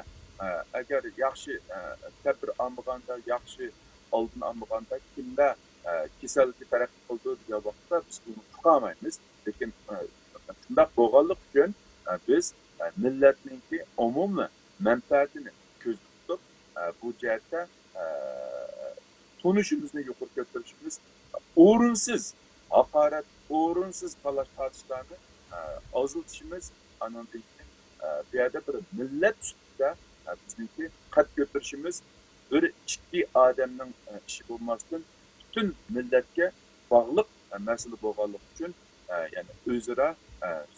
agar yaxshi tadbir olmaganda, yaxshi oldin olmaganda, kimlar kasallikka taraqqiy qildi degan vaqtda biz buni tuqolmaymiz. Lekin shunday bo'lganlik uchun biz millatninki umumiy manfaatini ko'zda tutib, bu jihatda tunishimizni yuqori ko'tarishimiz, o'rinsiz haqorat, o'rinsiz talash tortishlarni oziltishimiz, anondan bu yerda bir millat ustida bizniki qad ko'tarishimiz bir ikki odamning ishi bo'lmasdan butun millatga bog'liq mesele bo'lganligi uchun ya'ni o'zaro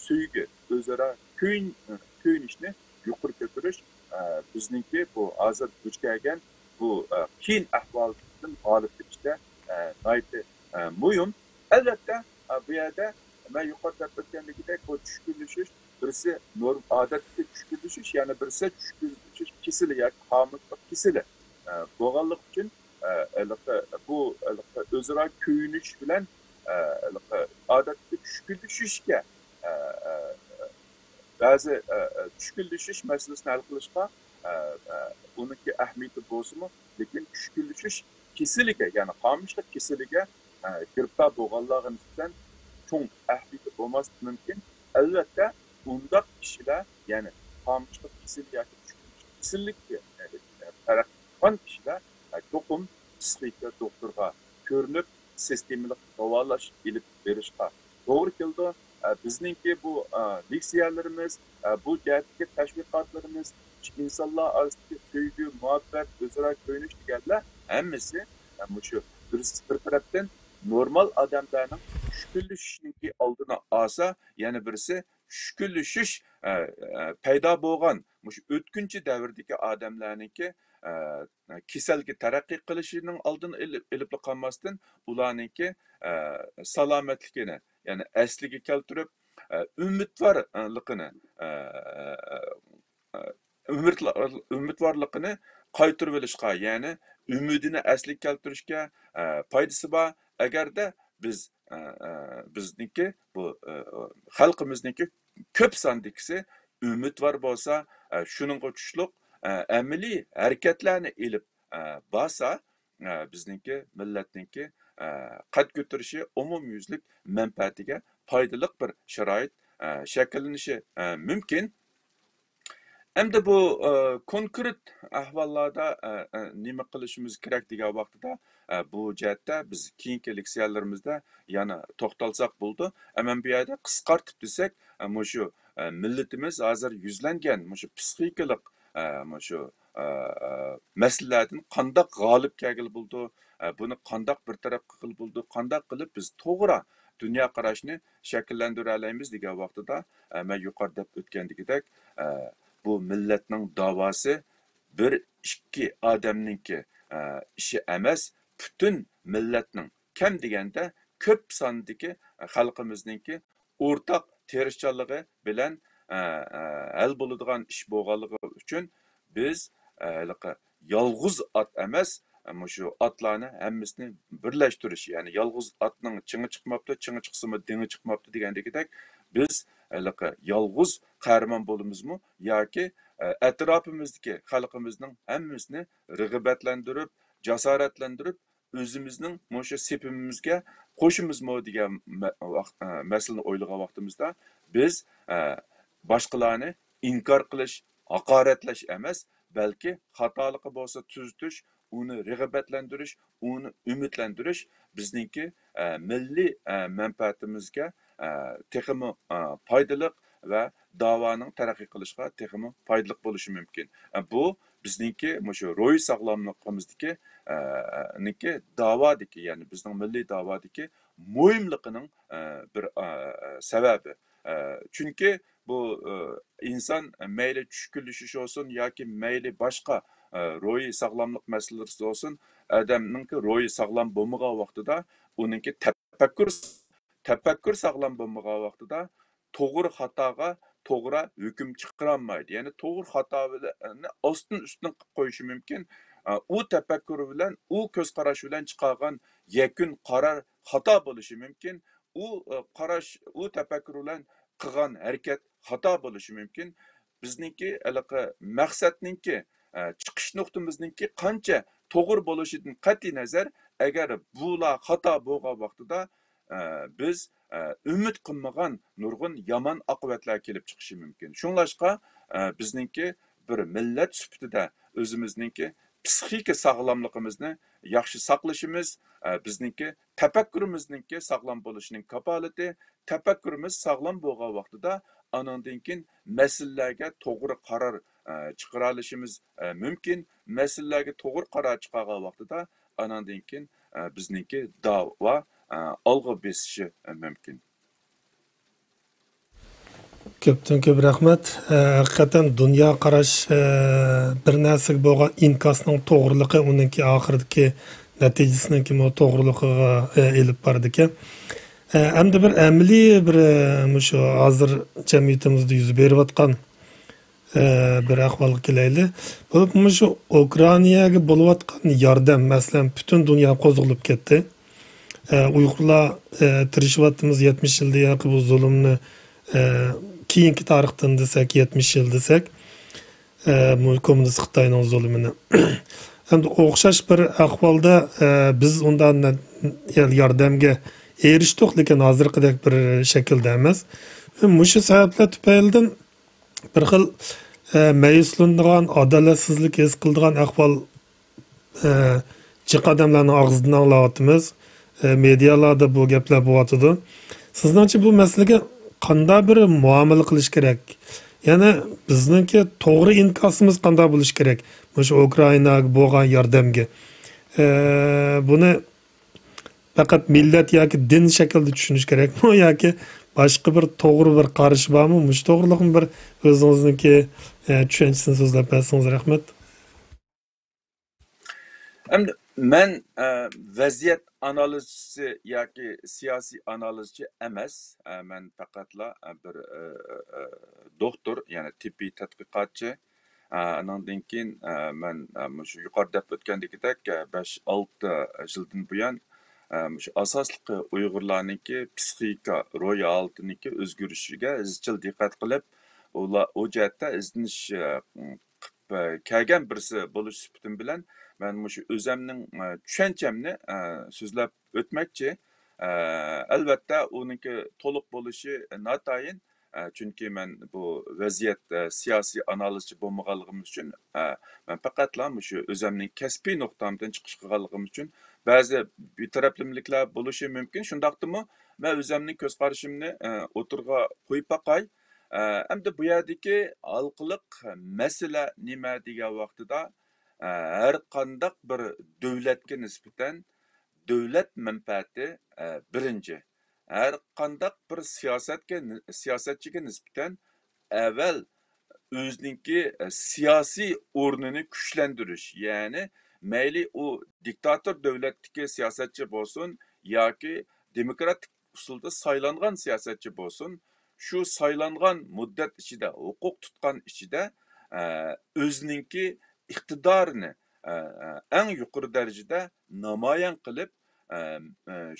sevgi, o'zaro kuyinishni yuqori ko'tarish bizningki bu hozir duch kelgan bu qiyin ahvoldan g'olib chiqishda muhim. Albatta bu yerda ben yuqorida o'tgandagidek bu tushkunlashish birisi norm odatga tushkunlashish, ya'ni birisi tushkunlashish kesili yoki xomislik kesili bo'lganlik uchun bu o'zaro kuyinish bilan odatga tushkunlashishga ba'zi tushkunlashish masalasini hal qilishga uniki ahamiyati bo'lsa-mu, lekin tushkunlashish kesiliga, ya'ni xomislik kesiliga giriftar bo'lganlarga nisbatan cho'ng ahamiyati bo'lmasligi mumkin. Albatta, undaq kishilar, ya'ni xomislik kesili yoki tushkunlashish kesillikka taraqqiyotgan kishilar cho'qim psixika doktorga ko'rinib, sistemalik davolash ilib berishga to'g'ri keldi. Bizningki bu leksiyalarimiz, bu jihatdagi tashviqotlarimiz, insonlar orasidagi sevgi, muhabbat, o'zaro ko'nish deganlar hammasi shu bir tarafdan normal odamlarning tushkunlashishniki oldini olsa, yana birisi tushkunlashish paydo bo'lgan shu o'tkinchi davrdagi odamlarniki kasalga taraqqiy qilishining oldini ilib qolmasdan ularniki salomatligini, ya'ni asliga keltirib umidvorligini umidvorligini qaytarib olishga, ya'ni umidini asliga keltirishga foydasi bor. Agarda bizniki bu xalqimizniki ko'p sondagisi umidvor bo'lsa, shuningga tushliq amaliy harakatlarni ilib borsa, bizniki millatniki qad ko'tarishi umumyuzlik manfaatiga foydali bir sharoit shakllanishi mumkin. Endi bu konkret ahvollarda nima qilishimiz kerak degan vaqtida bu jihatda biz keyingi leksiyalarimizda yana to'xtalsak bo'ldi. Hemen bu yerda qisqartib desak, shu millatimiz hozir yuzlangan shu psixikalik shu masalalardan qandoq g'olib kelgil bo'ldi, buni qandoq bir taraf qilib bo'ldi, qandoq qilib biz to'g'ri dunyoqarashni shakllantira olamiz degan vaqtida men yuqorida o'tgandagidek bu millatning davosi bir ikki odamninki ishi emas, butun millatning kam deganda ko'p sondagi xalqimizningki o'rtaq tirishchanligi bilan hal bo'ladigan ish bo'lganligi uchun biz yolg'iz ot emas, shu otlarni hammasini birlashtirish, ya'ni yolg'iz otning chingi chiqmabdi, chingi chiqsimi dingi chiqmabdi degandagidek biz yolg'iz qahramon bo'lamizmi yoki atrofimizdagi xalqimizning hammasini rag'batlantirib, jasoratlantirib, o'zimizning shu sepimizga qo'shimizmi degan masalani o'ylagan vaqtimizda biz boshqalarni inkor qilish, haqoratlash emas, balki xatoligi bo'lsa tuzitish, uni rag'batlantirish, uni umidlantirish bizningki milliy manfaatimizga texmi foydali va davoning taraqqiy qilishga texmi foydali bo'lishi mumkin. Bu bizningki shu ruhiy sog'lomligimizdagi davodagi, ya'ni bizning milliy davodagi muhimligining bir sababi. Chunki bu inson mayli tushkunlashish olsun yoki mayli boshqa ruhiy sog'lomlik masalalari olsun, odamning ruhiy sog'lom bo'lmagan vaqtida uningki tafakkur sog'lom bo'lmagan vaqtida to'g'ri xatoga to'g'ri hukm chiqarolmaydi. Ya'ni to'g'ri xatoni ostin ustin qilib qo'yishi mumkin. U tafakkur bilan, u ko'z qarash bilan chiqargan yakun qaror xato bo'lishi mumkin. U qarash, u tafakkur bilan qilgan harakat xato bo'lishi mumkin. Bizningki maqsadninki chiqish nuqtamizningki qancha to'g'ri bo'lishidan qat'iy nazar, agar bular xato bo'lgan vaqtida biz umid qilmagan nurg'un yomon oqibatlar kelib chiqishi mumkin. Shunlashqa bizningki bir millat sifatida o'zimizningki psixika sog'lomligimizni yaxshi saqlashimiz, bizningki tafakkurimizningki sog'lom bo'lishining kapolati, tafakkurimiz sog'lom bo'lgan vaqtida anandan keyin masalalarga to'g'ri qaror chiqara olishimiz mumkin. Masalalarga to'g'ri qaror chiqargan vaqtida anandan keyin bizningki da'vo algı besishi mümkün. Köptün köp rahmet. Hakikaten dünya qarash bir narsaga bo'lgan inkasning to'g'riligi uningki oxiridagi natijasininki to'g'riligiga elib bordi ekan. Endi bir amaliy bir shu hozir jamiyatimizda yuz berayotgan bir ahvolga kelayli. Bo'lib shu Ukrainaga bo'layotgan yordam masalan butun dunyo qo'zg'alib ketdi. Uyg'urlar tirishayapmiz 70 yilda yoki bu zulmni keyingi tarixdan desak 70 yil desak kommunist Xitoyning zulmini. Endi o'xshash bir ahvolda biz undan yordamga erishdik, lekin hozirgidek bir shaklda emas. Mushu sabablar tufaylidan bir xil mayuslanadigan, adolatsizlik his qiladigan ahvol jiq odamlarning og'zidan anglayapmiz. Medialarda bu gaplar bo'lyotidi. Sizningcha bu masalaga qanday bir muomala qilish kerak? Ya'ni bizningki to'g'ri inkosimiz qanday bo'lishi kerak? O'sha Ukrainaga bo'lgan yordamga. Buni faqat millat yoki din shaklida tushunish kerakmi yoki boshqa bir to'g'ri bir qarash bormi? Mush to'g'rilikmi bir o'zingizniki tushunchisini so'zlab bersangiz rahmat. Endi men vaziyat analizchisi yoki siyosiy analizchi emas. Men faqatla bir doktor, ya'ni tibbiy tadqiqotchi. Andan keyin men shu yuqorida o'tgandekidek 5-6 yildan buyon shu asosliqi Uyg'urlarningki psixika ro'y holatiniki o'zgarishiga izchil diqqat qilib, ular o jihatda izlanish kelgan birisi bo'lish sifatim bilan men shu o'zimning tushanchamni so'zlab o'tmoqchi. Albatta uningki to'liq bo'lishi notayin. Chunki men bu vaziyat siyosiy analizchi bo'lmaganligim uchun men faqatla shu o'zimning kasbiy nuqtamdan chiqish qilganligim uchun ba'zi betaraflimliklar bo'lishi mumkin. Shundaqdimi men o'zimning ko'z qarashimni o'tirg'a qo'yib boqay. Endi bu yerdagi halqiliq masala nima degan vaqtida har qandaq bir davlatga nisbatan davlat manfaati birinchi. Her qandaq bir siyosatchiga nisbatan avval o'zininki siyosiy o'rnini kuchlantirish, ya'ni mayli u diktator davlatdagi siyosatchi bo'lsin yoki demokratik usulda saylangan siyosatchi bo'lsin, shu saylangan muddat ichida, huquq tutgan ichida o'zininki iqtidorini eng yuqori darajada namoyon qilib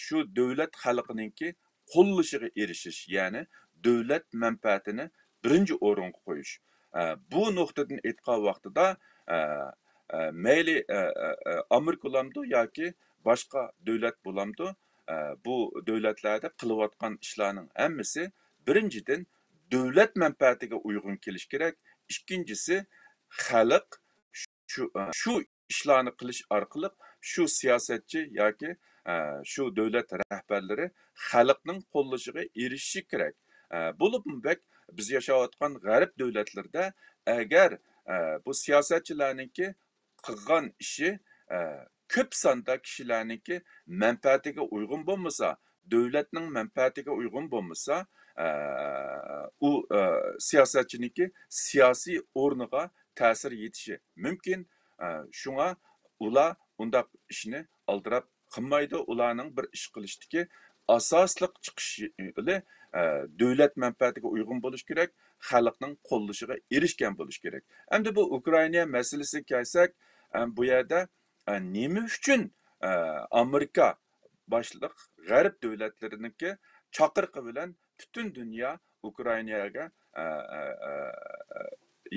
shu davlat xalqininki qo'llashiga erishish, ya'ni davlat manfaatini birinchi o'ringa qo'yish. Bu nuqtadan aytgan vaqtida mayli Amerika bo'lamdi yoki boshqa davlat bo'lamdi, bu davlatlarda qilayotgan ishlarning hammasi birinchidan davlat manfaatiga uyg'un kelish kerak. Ikkinchisi xalq shu ishlarni qilish orqali shu siyosatchi yoki shu davlat rahbarlari xalqning qo'llashiga erishishi kerak. Bo'libmi biz yashayotgan g'arb davlatlarida agar bu siyosatchilarningki qilgan ishi ko'p sonda kishilarningki manfaatiga uyg'un bo'lmasa, davlatning manfaatiga uyg'un bo'lmasa, u siyosatchiniki siyosiy o'rniga ta'sir yetishi mumkin. Shunga ular undaq ishni aldirab qilmaydi. Ularning bir ish qilishdagi asosliq chiqishi davlat manfaatiga uyg'un bo'lish kerak, xalqning qo'llashiga erishgan bo'lish kerak. Endi bu Ukraina masalasiga kelsak, bu yerda nima uchun Amerika boshliq g'arb davlatlarininki chaqiriqi bilan butun dunyo Ukrainaga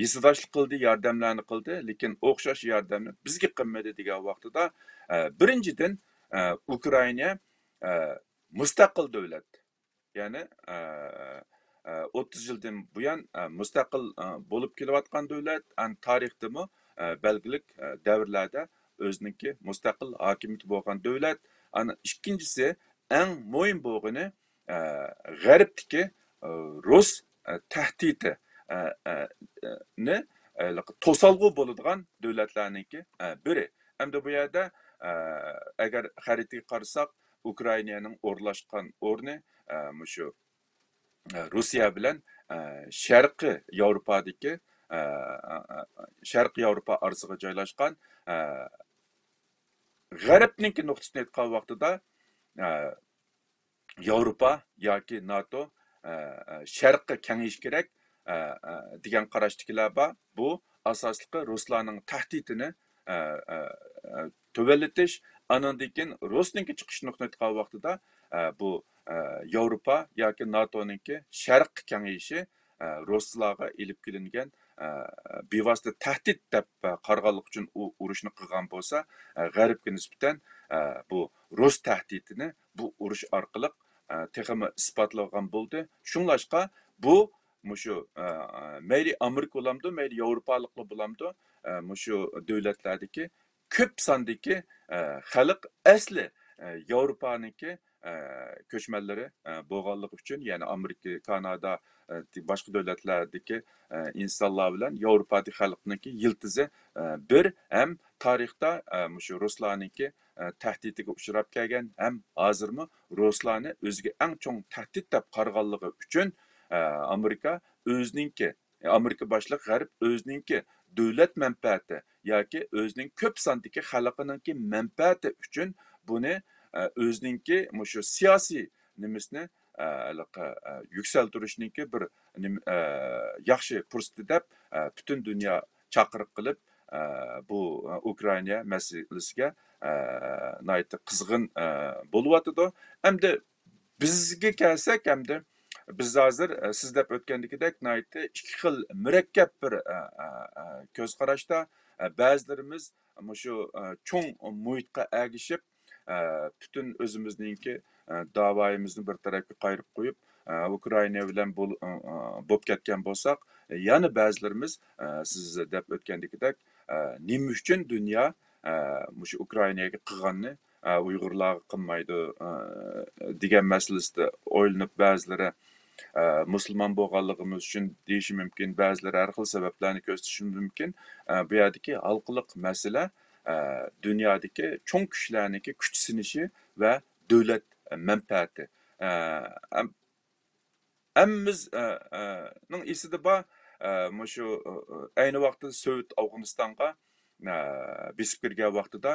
hissdoshlik qildi, yordamlarni qildi, lekin o'xshash yordamni bizga qilmadi degan vaqtida birinchidan Ukraina mustaqil davlat. Ya'ni 30 yildan buyon mustaqil bo'lib kelayotgan davlat, tarixdami belgilik davrlarda o'ziniki mustaqil hokimiyati bo'lgan davlat. Ikkinchisi eng muhim bo'lgani g'arbdagi Rus tahdidi ne to'salg'u bo'ladigan davlatlarniki biri. Endi bu yerda agar xaritaga qarasak, Ukrayna'nın o'rlashgan o'rni şu Rusya bilan Sharqi Yevropadagi Sharqi Yevropa orasiga joylashgan G'arbniki nuqtasini aytgan vaqtida Yevropa yoki NATO Sharqqa kengayish kerak degan qarashdagilar bor. Bu asosliqi Ruslarning tahdidini tövelletish, andan keyin Rusningki chiqish nuqtasini aytgan vaqtida bu Yevropa yoki NATO'ningki Sharqqa kengayishi Ruslarga ilib kelingan bevosita tahdid deb qarag'anlik uchun u urushni qilgan bo'lsa, G'arbga nisbatan bu Rus tahdidini bu urush orqali texmi isbotlagan bo'ldi. Shunglashqa bu mushu mayli Amerika bo'lamdi, mayli Yevropaliklar bo'lamdi, mushu davlatlardagi ko'p sondagi xalq asli Yevropaniki ko'chmanlari bo'lganligi uchun, ya'ni Amerika, Kanada, boshqa davlatlardagi insonlar bilan Yevropadagi xalqniki yiltizi bir ham tarixda mushu Ruslarniki tahdidiga uchrab kelgan, ham hozirmi Ruslarni o'ziga eng chong tahdid deb qaraganligi uchun Amerika o'zininki Amerika boshliq G'arb o'zininki davlat manfaati yoki o'zining ko'p sondagi xalqininki manfaati uchun buni o'zininki mushu siyosiy nimasini yuksaltirishniki bir yaxshi fursat deb butun dunyo chaqiriq qilib bu Ukraina masalasiga qizg'in bo'lyotidi. Hamda bizga kelsak, hamda biz hozir siz deb o'tgandagidek ikki xil murakkab bir ko'z qarashda ba'zilarimiz shu cho'ng muhitga agishib bütün o'zimizningki davoyimizni bir tarafga qayirib qo'yib Ukraina bilan bo'lib ketgan bo'lsak, yana ba'zilarimiz siz deb o'tgandagidek nima uchun dunyo shu Ukrainaga qilganni Uyg'urlarga qilmaydi degan masalasida o'ylanib, ba'zilari musulmon bo'lganligimiz uchun deyishi mumkin, ba'zilari har xil sabablarni ko'rsatishi mumkin. Bu yerdagi halqiliq masala dünyadaki cho'ng kuchlarniki kuch sinishi va davlat manfaati. Hammamizning esida bor, shu ayni vaqtda Sovet Afg'onistonga besib kirgan vaqtida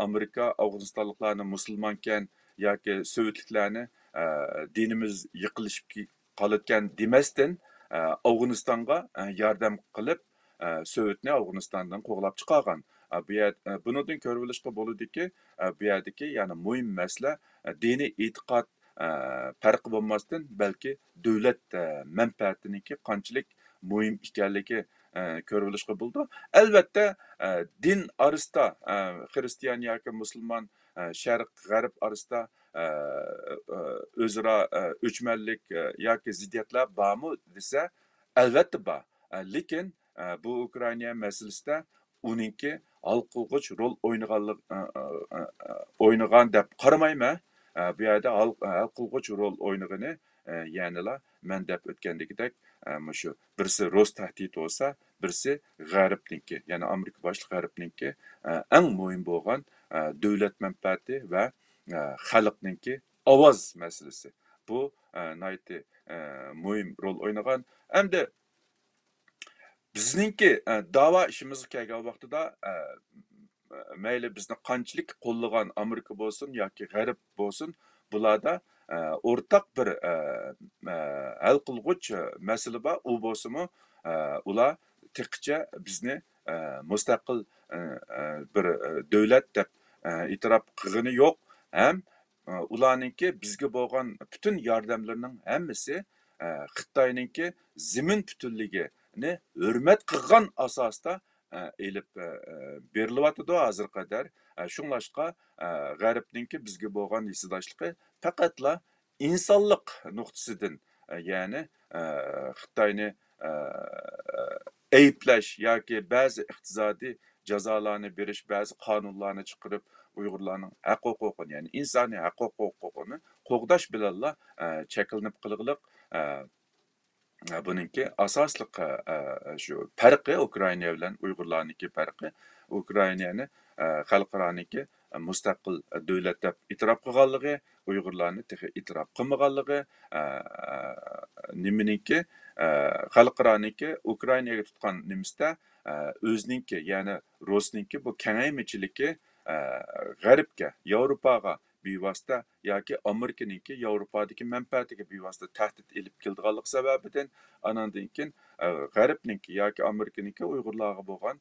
Amerika Afg'onistonliklarni musulmonkan yoki sovetliklarni dinimiz yiqilishib qolayotgan demasdan Afg'onistonga yordam qilib Sovetni Afg'onistondan qo'g'lab chiqargan. Bundan ko'rib olishga bo'ladiki, bu yerdagi yana muhim masala diniy e'tiqod farqi bo'lmasdan, balki davlat manfaatiniki qanchalik muhim ekanligi ko'rib olishga bo'ldi. Albatta, din orasida xristian yoki musulmon, sharq g'arb orasida o'zaro o'chmanlik yoki ziddiyatlar bormi desa, albatta bor. Lekin bu Ukraina masalasida uninki hal qilg'ich rol o'ynagan deb qaramayman. Bu yerda hal qilg'ich rol o'ynagani ya'nila men deb o'tgandagidek shu birisi Rus tahdid bo'lsa, birisi G'arbniki, ya'ni Amerika boshliq G'arbniki eng muhim bo'lgan davlat manfaati va xalqniki ovoz masalasi. Bu muhim rol o'ynagan. Hamda bizningki da'vo ishimizga kelgan vaqtida mayli bizni qanchalik qo'llagan Amerika bo'lsin yoki G'arb bo'lsin, bularda o'rtaq bir hal qilg'ich masala bor. U bo'lsa-mu, ular tiqicha bizni mustaqil bir davlat deb e'tirof qilgani yo'q. Ham ularningki bizga bo'lgan bütün yordamlarining hammasi Xitoyninki zimin butunligini hurmat qilgan asosda elib berilyotidi hozir qadar. Shunglashqa G'arbningki bizga bo'lgan hissdoshligi faqatla insonlik nuqtasidan, ya'ni Xitoyni ayıplash yoki ba'zi iqtisodiy jazolarni berish, ba'zi qonunlarni chiqarib Uyg'urlarning haq-huquqini, ya'ni insoniy haq-huquqini qo'g'dash bilanla cheklanib qilg'iliq. Buningki asosliq shu farqi Ukraina bilan Uyg'urlarniki farqi. Ukrainani xalqaroniki mustaqil davlat deb e'tirof qilganligi, Uyg'urlarni texi e'tirof qilmaganligi, niminiki xalqaroniki Ukrainaga tutgan nimisda o'ziniki, ya'ni Rossninki bu kengaymichiligi g'arbga, Yevropaga bevosita yoki Amerikaniki Yevropadagi manfaatiga bevosita tahdid elib keldiganlik sababidan anandan keyin g'arbniki yoki Amerikaniki Uyg'urlarga bo'lgan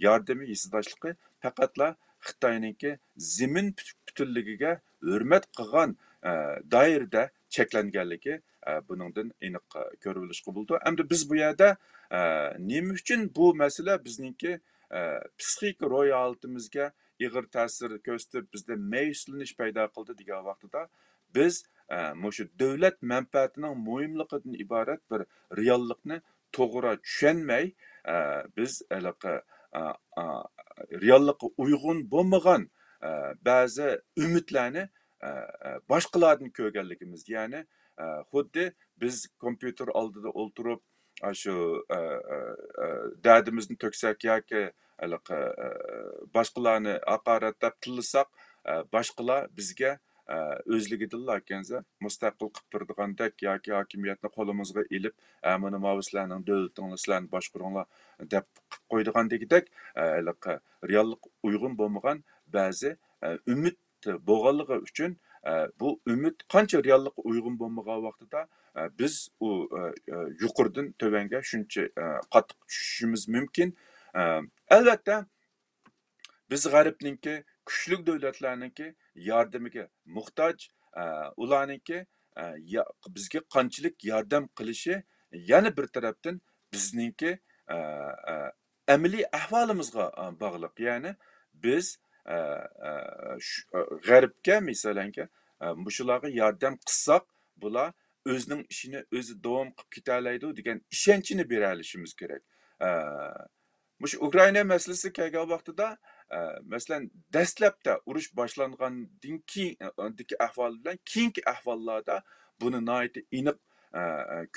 yordami, hissdoshligi faqatla Xitoyniki zimin butunligiga hurmat qilgan doirada cheklanganligi buningdan aniq ko'rib olishga bo'ldi. Endi biz bu yerda nima uchun bu masala bizningki psixik ro'y holatimizga ig'ir ta'sir ko'rsatib, bizda mayuslanish paydo qildi degan vaqtida biz shu davlat manfaatining muhimligidan iborat bir reallikni to'g'ri tushunmay, biz reallikqa uyg'un bo'lmagan ba'zi umidlarni boshqalardan ko'rganligimiz, ya'ni xuddi biz kompyuter oldida o'ltirib shu dardimizni to'ksak yoki boshqalarni haqoratlab tillasak, boshqalar bizga o'zligidilla ekansa mustaqil qilib turdigandek yoki hokimiyatni qo'limizga ilib mana mavuslarning davlatinglar sizlarni boshqaringlar deb qilib qo'ydigandagidek reallik uyg'un bo'lmagan ba'zi umid bo'lganligi uchun bu umid qancha reallikqa uyg'un bo'lmagan vaqtida biz u yuqoridan tövanga shuncha qattiq tushishimiz mumkin. Albatta biz g'arbniki kuchli davlatlarniki yordamiga muhtoj, ularniki bizga qanchalik yordam qilishi yana bir tarafdan bizningki amaliy ahvolimizga bog'liq. Ya'ni biz g'arbga masalanki shularga yordam qilsak, bular o'zining ishini o'zi davom qilib ketalaydi degan ishonchni bera olishimiz kerak. Shu Ukraina masalasi kelgan vaqtida masalan dastlabda urush boshlangandan keyingi ahvol bilan keyingi ahvollarda buni nihoyatda aniq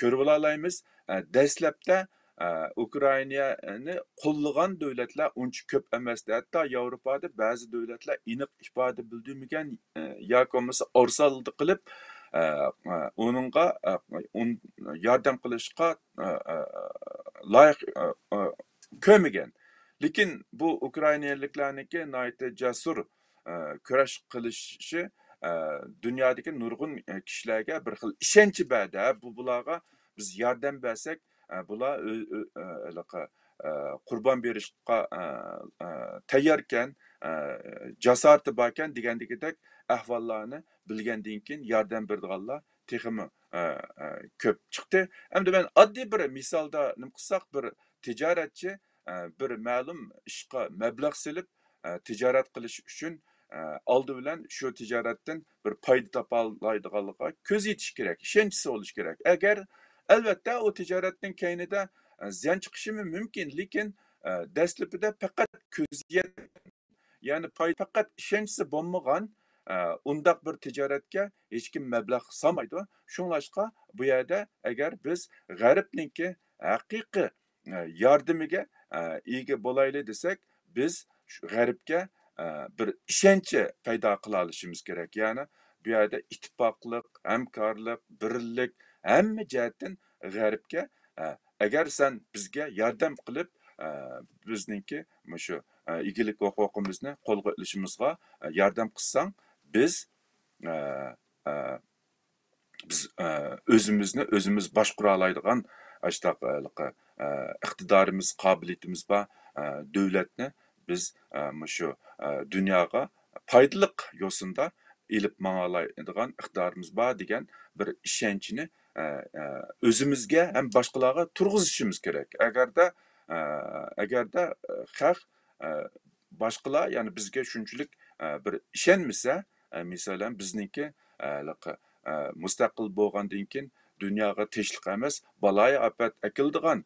ko'rib olamiz. Dastlabda Ukrainani qo'llagan davlatlar uncha ko'p emasdi. Hatto Yevropada ba'zi davlatlar aniq ifoda bildirmagan yoki bo'lmasa orsaldi qilib uningga yordam qilishga loyiq ko'rmagan. Lekin bu Ukrainaliklarniki nihoyatda jasur kurash qilishi dunyodagi nurg'un kishilarga bir xil ishonchi berdi. Bularga biz yordam bersak, bular qurbon berishga tayyorkan, jasorati borkan degandagidek ahvollarni bilgandan keyin yordam beradiganlar texmi ko'p chiqdi. Endi men oddiy bir misolda nima qilsak, bir tijoratchi bir ma'lum ishga mablag' silib tijorat qilish uchun oldi bilan shu tijoratdan bir foyda topa oladiganligiga ko'z yetish kerak, ishonchisi bo'lishi kerak. Agar albatta o tijoratning keyinida ziyon chiqishi mumkin, lekin dastlabida faqat ko'z ya'ni faqat ishonchisi bo'lmagan undaq bir tijoratga hech kim mablag' solmaydi. Shunlashqa bu yerda agar biz g'arbniki haqiqiy yordamiga ega bo'laylik desak, biz g'arbga bir ishonchi paydo qila olishimiz kerak. Ya'ni bu yerda ittifoqlik, hamkorlik, birlik hamma jihatdan g'arbga agar sen bizga yordam qilib bizningki shu igilik huquqimizni qo'lga olishimizga yordam qilsang, biz o'zimizni o'zimiz boshqara oladigan iqtidorimiz, qobiliyatimiz bor davlatni biz shu dunyoga foydali yo'sinda ilib mang'alaydigan iqtidorimiz bor degan bir ishonchni o'zimizga ham boshqalarga turg'izishimiz kerak. Agarda xalq boshqalar, ya'ni bizga shunchalik bir ishonmasa, masalan bizningki mustaqil bo'lgandan keyin dunyoga tinchlik emas, baloyi ofat akildigan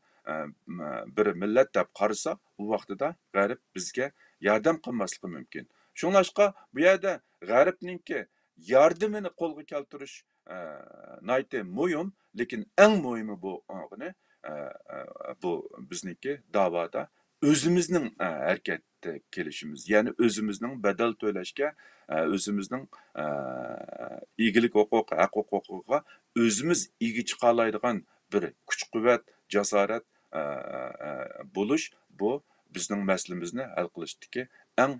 bir millat deb qarasa, bu vaqtida g'arb bizga yordam qilmasligi mumkin. Shunlashqa bu yerda g'arbningki yordamini qo'lga keltirish nihoyatda muhim, lekin eng muhimi bu bizniki da'voda özümüzning harakatga kelishimiz, ya'ni o'zimizning badal to'lashga, o'zimizning egilik huquq, haq huquqiga o'zimiz ega chiqa oladigan bir kuch-quvvat, jasorat bo'lish, bu bizning masalamizni hal qilishdagi eng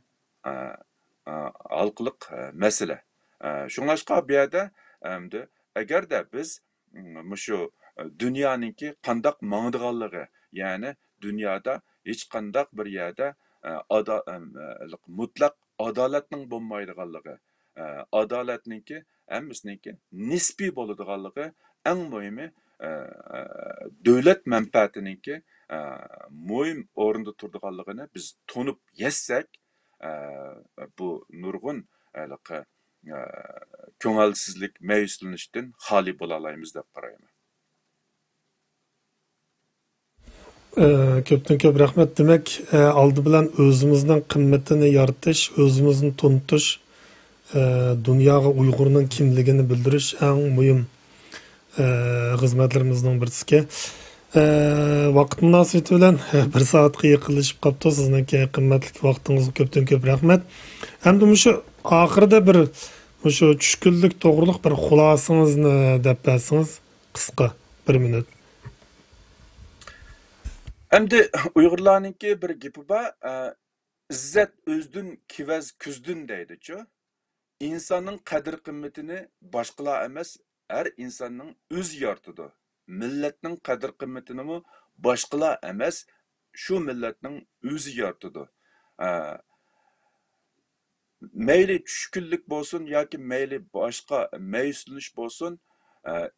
halqiliq masala. Shunglashqa bu yerda agarda biz shu dunyoninki qandaq mangdiganligi, ya'ni dunyoda hech qandaq bir yerda mutlaq adolatning bo'lmaydiganligi, adolatninki hammasiniki nisbiy bo'ladiganligi, eng muhimi davlat manfaatiniki muhim o'rinda turadiganligini biz tunib yetsak, bu nurg'un ko'ngilsizlik, ma'yuslanishdan xoli bo'la olamiz deb qarayman. Köpten köp rahmet demek, aldı bilen özümüzden kıymetini yaratish, özümüzni tunutish, dunyoga Uyg'urning kimligini bildirish eng muhim xizmatlarimizdan birisi. Vaqt munosabati bilan 1 soatga yaqinlashib qolibdi. Sizningki qimmatli vaqtingizga köpten köp rahmat. Endi shu oxirida bir shu tushkunlik to'g'riliq bir xulosangizni deb bersangiz, qisqa 1 minut. Endi Uyg'urlarninki bir gapi bor, izzat o'zdin, kivaz kuzdin deydi-ku. İnsanın qadr qimmatini boshqalar emas, her insonning o'zi yoritadi. Millatning qadr qimmatini mu boshqalar emas, shu millatning o'zi yoritadi. Mayli tushkunlik bo'lsin yoki mayli boshqa ma'yuslanish bo'lsin,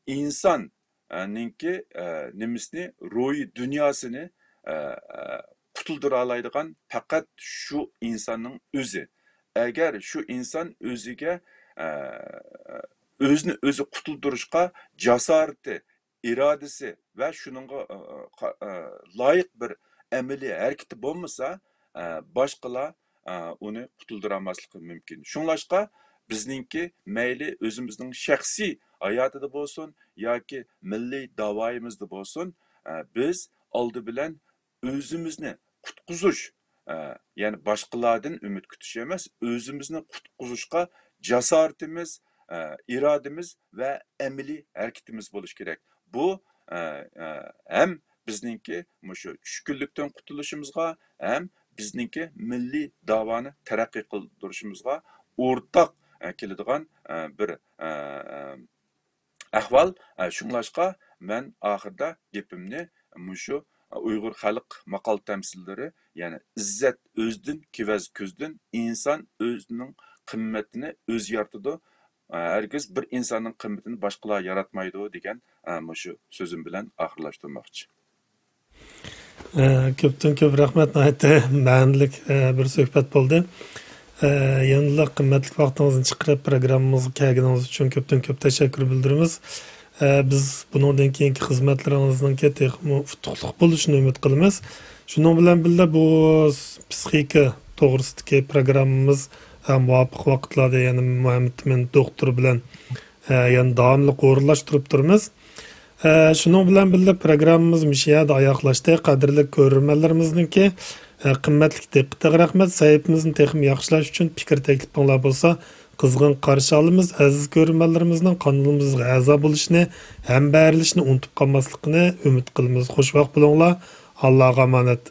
insonninki nimasini, ruhiy dunyosini qutuldira oladigan faqat shu insonning o'zi. Agar shu inson o'ziga o'zini o'zi qutuldirishga jasorati, irodasi va shuningga loyiq bir amaliy harakati bo'lmasa, boshqalar uni qutuldiramasligi mumkin. Shunlashqa bizningki mayli o'zimizning shaxsiy hayotida bo'lsin yoki milliy davoyimizda bo'lsin, biz oldi bilan o'zimizni qutqizish, ya'ni boshqalardan umid kutish emas, o'zimizni qutqizishga jasoratimiz, irodamiz va amaliy harakatimiz bo'lishi kerak. Bu ham bizningki shu tushkunlikdan qutulishimizga, ham bizningki milliy davoni taraqqiy qildirishimizga o'rtaq keladigan bir ahvol. Shunlashqa men oxirida gapimni shu Uyg'ur xalq maqol tamsillari, ya'ni izzat o'zdin, kivaz ko'zdin, inson o'zining qimmatini o'zi yaratadi. Herkes bir insonning qimmatini boshqalar yaratmaydi degan shu so'zim bilan oxirlashtirmoqchi. Köpten köp rahmet, nəhayət mənlik bir söhbət oldu. Yanıla qimmatli vaqtingizni chiqarib programmamizga kelganingiz uchun köpten köp teşekkür bildiramiz. Biz bundan keyingi xizmatlaringizning utuqliq bo'lishini umid qilamiz. Shuning bilan birga bu psixika to'g'risidagi programmamiz muvofiq vaqtlarda, ya'ni Muhammad men doktor bilan yani davomli o'rinlashtirib turamiz. Şunun bilan birga programmamiz mishiyada oyoqlashdi. Qadrli ko'rganlarimizningki qimmatli diqqatiga rahmat. Saytimizni texnik yaxshilash uchun fikr taklifinglar bo'lsa, qizg'in qarshi olamiz. Aziz ko'rganlarimizning kanalimizga a'zo bo'lishni, ham berilishni unutib qolmasligini umid qilamiz. Xushvaqt bo'linglar. Allohga omonat.